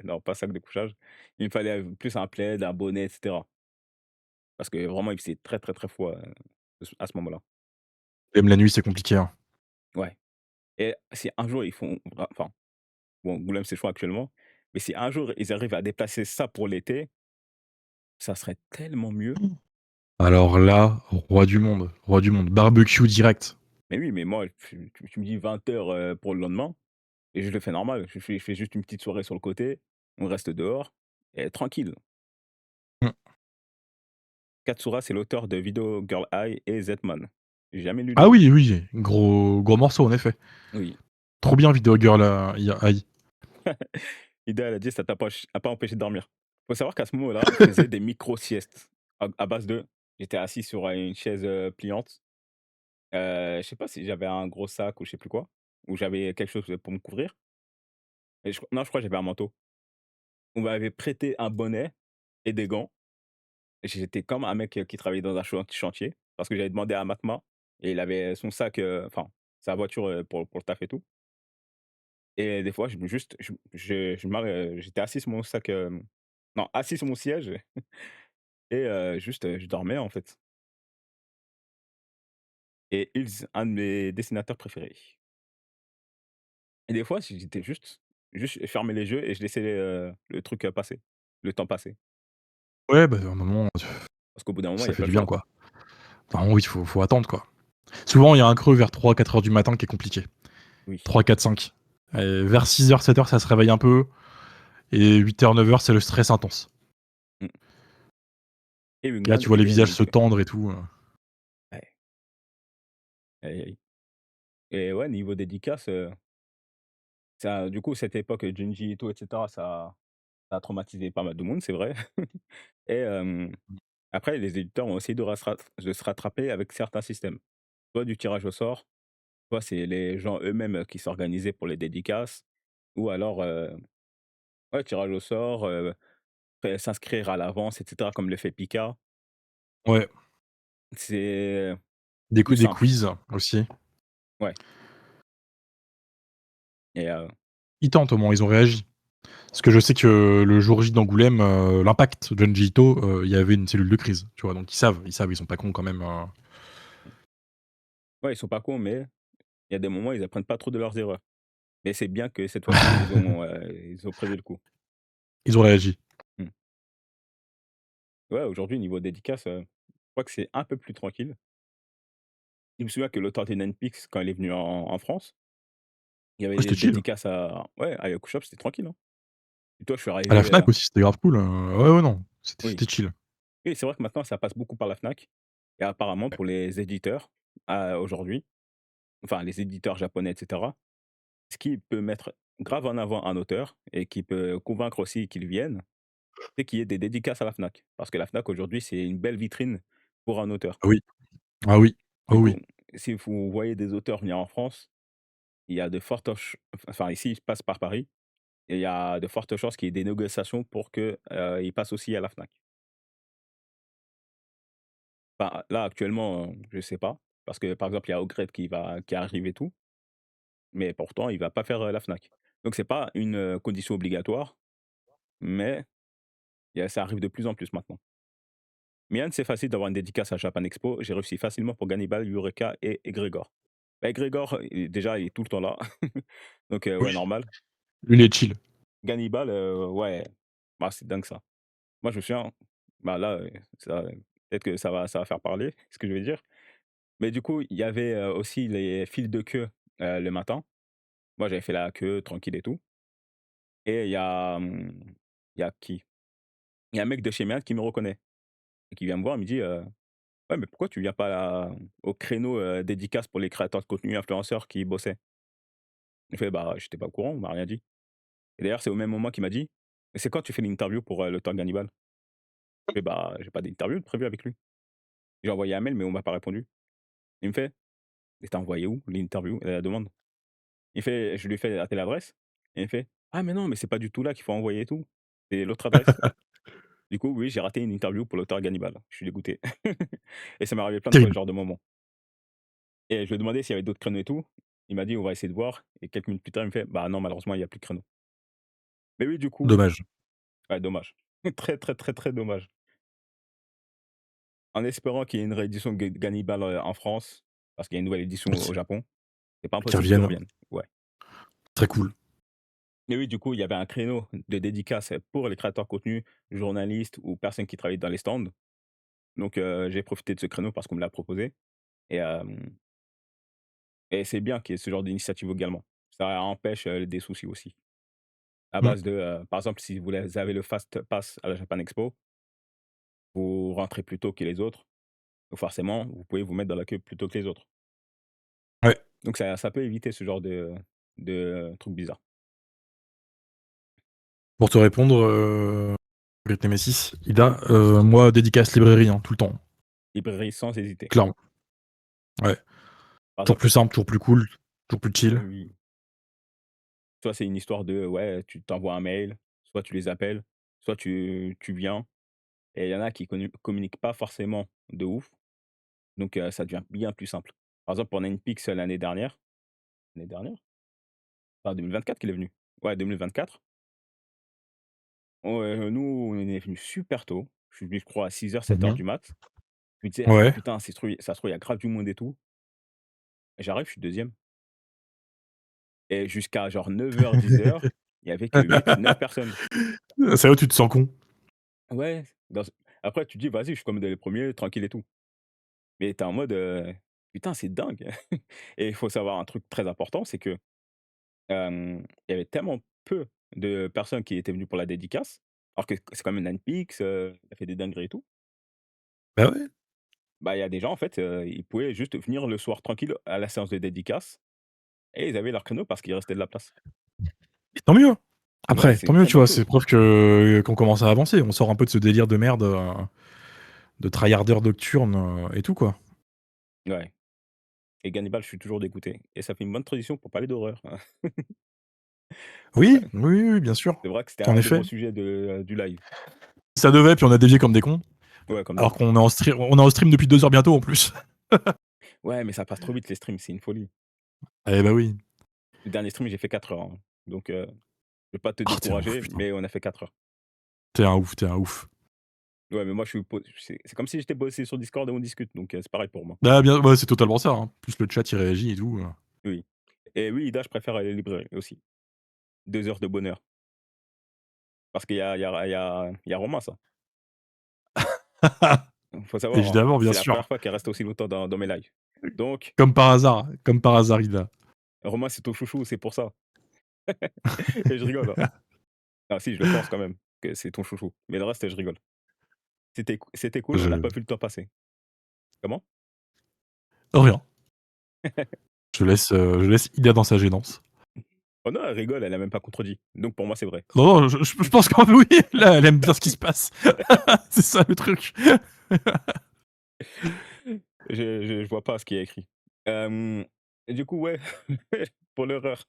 Non, pas sac de couchage. Il me fallait, plus un plaid, un bonnet et cetera. Parce que vraiment, il faisait très, très, très froid, à ce moment-là. Même la nuit, c'est compliqué, hein. Ouais et si un jour ils font enfin, bon, Angoulême, c'est chaud actuellement, mais si un jour ils arrivent à déplacer ça pour l'été, ça serait tellement mieux. Alors là, roi du monde, roi du monde. Barbecue direct. Mais oui, mais moi, tu me dis 20:00, pour le lendemain et je le fais normal. Je fais juste une petite soirée sur le côté, on reste dehors et tranquille. Mmh. Katsura, c'est l'auteur de Video Girl Eye et Zetman. J'ai jamais lu les Ah 2. oui, oui, gros morceau, en effet. Oui. Trop bien Video Girl, AI. Ida, elle a dit: «Ça t'a pas empêché de dormir». Faut savoir qu'à ce moment-là, je faisais des micro-siestes à base de j'étais assis sur, une chaise, pliante, je sais pas si j'avais un gros sac ou je sais plus quoi, ou j'avais quelque chose pour me couvrir et non, je crois que j'avais un manteau. On m'avait prêté un bonnet et des gants. J'étais comme un mec, qui travaillait dans un chantier parce que j'avais demandé à Matma et il avait son sac, enfin sa voiture, pour le taf et tout et des fois j'étais assis sur mon sac, non, assis sur mon siège et juste, je dormais en fait et Hills, un de mes dessinateurs préférés. et des fois, j'étais juste fermer les yeux et je laissais, le truc, passer, le temps passer. Ouais, bah, à un moment, Parce qu'au bout d'un moment, il y ça a fait pas le du bien, choix, quoi. quoi. Enfin, oui, faut attendre, quoi. Souvent, il y a un creux vers 3-4 heures du matin qui est compliqué. Oui. 3-4-5. Vers 6 heures, 7 heures, ça se réveille un peu et 8 heures, 9 heures, c'est le stress intense. Mmh. Et Et là, Wingman tu vois les et visages se donc tendre et tout. ouais, aïe, aïe, et ouais, niveau dédicace, ça du coup, cette époque, Junji Ito et cetera, ça a traumatisé pas mal de monde, c'est vrai. Et après les éditeurs ont essayé de se rattraper avec certains systèmes. Soit du tirage au sort, soit c'est les gens eux-mêmes qui s'organisaient pour les dédicaces, ou alors, ouais, tirage au sort, s'inscrire à l'avance et cetera comme le fait Pika. Ouais, C'est plus des simple. quiz aussi. Ouais, et Ils tentent au moins, ils ont réagi. Parce que je sais que le jour J d'Angoulême, l'Impact, Junji Ito, il y avait une cellule de crise, tu vois? Donc ils sont pas cons quand même, ouais, ils sont pas cons, mais il y a des moments, ils apprennent pas trop de leurs erreurs. Mais c'est bien que cette fois-ci, ils ont prévu le coup. Ils ont réagi. Mmh. Ouais, aujourd'hui, niveau dédicace, je crois que c'est un peu plus tranquille. Je me souviens que l'auteur des Ninepix, quand il est venu en France, il y avait Ouais, c'était des chill. dédicaces à Yaku Shop, c'était tranquille, hein. Et toi, je suis À la arrivé, Fnac aussi, c'était grave cool, ouais, ouais, non, oui. c'était chill. Oui, c'est vrai que maintenant, ça passe beaucoup par la Fnac, et apparemment Ouais. pour les éditeurs, aujourd'hui, enfin les éditeurs japonais et cetera, ce qui peut mettre grave en avant un auteur et qui peut convaincre aussi qu'ils viennent, c'est qu'il y ait des dédicaces à la Fnac. Parce que la Fnac aujourd'hui, c'est une belle vitrine pour un auteur. Ah oui, ah oui, oh Du coup, oui. si vous voyez des auteurs venir en France, il y a de fortes ch enfin ici, ils passent par Paris, et il y a de fortes chances qu'il y ait des négociations pour que, ils passent aussi à la Fnac. Enfin, là actuellement, je sais pas, parce que par exemple, il y a Ogret qui arrive et tout, mais pourtant il va pas faire, la Fnac. Donc c'est pas une, condition obligatoire, mais ça arrive de plus en plus maintenant. Mais Yann, c'est facile d'avoir une dédicace à Japan Expo. J'ai réussi facilement pour Gannibal, Eureka et Grégor. Bah, Grégor, déjà, il est tout le temps là. Donc, Oui, ouais, normal. lui, il est chill. Gannibal, ouais, bah, c'est dingue ça. Moi, je me souviens, bah, là, ça peut-être que ça va faire parler, ce que je vais dire. Mais du coup, il y avait, aussi les files de queue, le matin. Moi, j'avais fait la queue tranquille et tout, et il y a qui? Il y a un mec de chez Miat qui me reconnaît et qui vient me voir, il me dit, «Ouais, mais pourquoi tu viens pas au créneau, dédicace pour les créateurs de contenu influenceurs qui bossaient?» Il fait: «Bah, j'étais pas au courant, on m'a rien dit», et d'ailleurs, c'est au même moment qu'il m'a dit: «Mais c'est quand tu fais l'interview pour, le Temps Hannibal?» Je fais: «Bah, j'ai pas d'interview de prévue avec lui. J'ai envoyé un mail, mais on m'a pas répondu». Il me fait: «Mais tu envoyé où l'interview, la demande?» Je lui fais: «À telle adresse?» Et il me fait: «Ah mais non, mais c'est pas du tout là qu'il faut envoyer et tout, c'est l'autre adresse». Du coup, oui, j'ai raté une interview pour l'auteur Hannibal. Je suis dégoûté. Et ça m'est arrivé plein de fois ce Terrible. genre de moment. Et je lui ai demandé s'il y avait d'autres créneaux et tout. Il m'a dit: «On va essayer de voir», et quelques minutes plus tard, il me fait: «Bah non, malheureusement, il y a plus de créneaux». Mais oui, du coup, Dommage. ouais, dommage. Très, très, très, très dommage. En espérant qu'il y ait une réédition de Hannibal, en France, parce qu'il y a une nouvelle édition Oui, au Japon. C'est pas qu'ils impossible qu'ils reviennent, reviennent. Ouais. très cool. Mais oui, du coup, il y avait un créneau de dédicace pour les créateurs de contenu, journalistes ou personnes qui travaillent dans les stands. Donc j'ai profité de ce créneau parce qu'on me l'a proposé, et c'est bien qu'il y ait ce genre d'initiative également. Ça empêche, des soucis aussi. À Mmh. base de, par exemple, si vous avez le fast pass à la Japan Expo, vous rentrez plus tôt que les autres, donc forcément, vous pouvez vous mettre dans la queue plus tôt que les autres. Ouais. Donc ça peut éviter ce genre de trucs bizarres. Pour te répondre, Great Nemesis, Ida, moi, dédicace librairie, hein, tout le temps, Librairie sans hésiter. clairement. Ouais. Par Toujours exemple, plus simple, toujours plus cool, toujours plus chill. oui, soit c'est une histoire de, ouais, tu t'envoies un mail, soit tu les appelles, soit tu viens, et il y en a qui communiquent pas forcément de ouf, donc ça devient bien plus simple. Par exemple, pour Ninepix, l'année dernière? Enfin 2024 qu'il est venu. Ouais, 2024. Nous, on est venus super tôt. Je suis venu, je crois, à 6 heures, 7 heures Mmh. du mat. Je me disais: «Ah Ouais. putain, ça se trouve, il y a grave du monde et tout», et j'arrive, je suis deuxième. et jusqu'à genre 9h-10h, il y avait que 8-9 personnes. C'est là où tu te sens con. Ouais, dans ce après tu te dis: «Vas-y, je suis comme dans les premiers tranquille et tout». Mais tu es en mode, «Putain, c'est dingue» et il faut savoir un truc très important, c'est que, il y avait tellement peu de personnes qui étaient venues pour la dédicace, alors que c'est quand même Ninepix, il a fait des dingueries et tout. Bah ouais, Bah, il y a des gens en fait, ils pouvaient juste venir le soir tranquille à la séance de dédicace et ils avaient leur créneau parce qu'il restait de la place. et tant mieux! Ouais, Après, c'est tant une mieux, très tu bonne vois? C'est chose. preuve que qu'on commence à avancer. On sort un peu de ce délire de merde, de tryharder nocturne, et tout, quoi. Ouais, et Gannibal, je suis toujours dégoûté et ça fait une bonne transition pour parler d'horreur. Oui, oui, oui, oui, bien sûr. C'est vrai que c'était En un des effet. gros sujets du live. Ça devait, puis on a dévié comme des cons, Ouais, comme alors d'hab. qu'on est en stream depuis 2 heures bientôt, en plus. Ouais, mais ça passe trop vite les streams, c'est une folie. Eh bah oui. Le dernier stream, j'ai fait 4 heures, hein, donc je vais pas te Oh, tu un ouf, décourager, putain. mais on a fait 4 heures. Tu un ouf, tu un ouf. Ouais, mais moi, je suis po c'est comme si j'étais bossé sur Discord et on discute, donc c'est pareil pour moi. Ah bien, ouais, c'est totalement ça, hein. Plus le chat, il réagit et tout. Oui, et oui, Ida, je préfère aller à la librairie aussi. 2 heures de bonheur parce qu'il y a Romain, ça. Faut savoir, hein, Évidemment, bien c'est la sûr. première fois qu'elle reste aussi longtemps dans mes lives. Donc Comme par hasard, Ida. Romain, c'est ton chouchou, c'est pour ça et je rigole, hein. Ah si, je le pense quand même que c'est ton chouchou, mais le reste, je rigole. C'était cool, on n'a Je pas vu le temps passer. Comment? Rien. Je laisse Ida dans sa gênance. Oh non, elle rigole, elle a même pas contredit, donc pour moi, c'est vrai. Non, non, je pense qu'en oui, là, elle aime bien ce qui se passe. C'est ça le truc. Je vois pas ce qu'il y a écrit. Et du coup, ouais, pour l'horreur.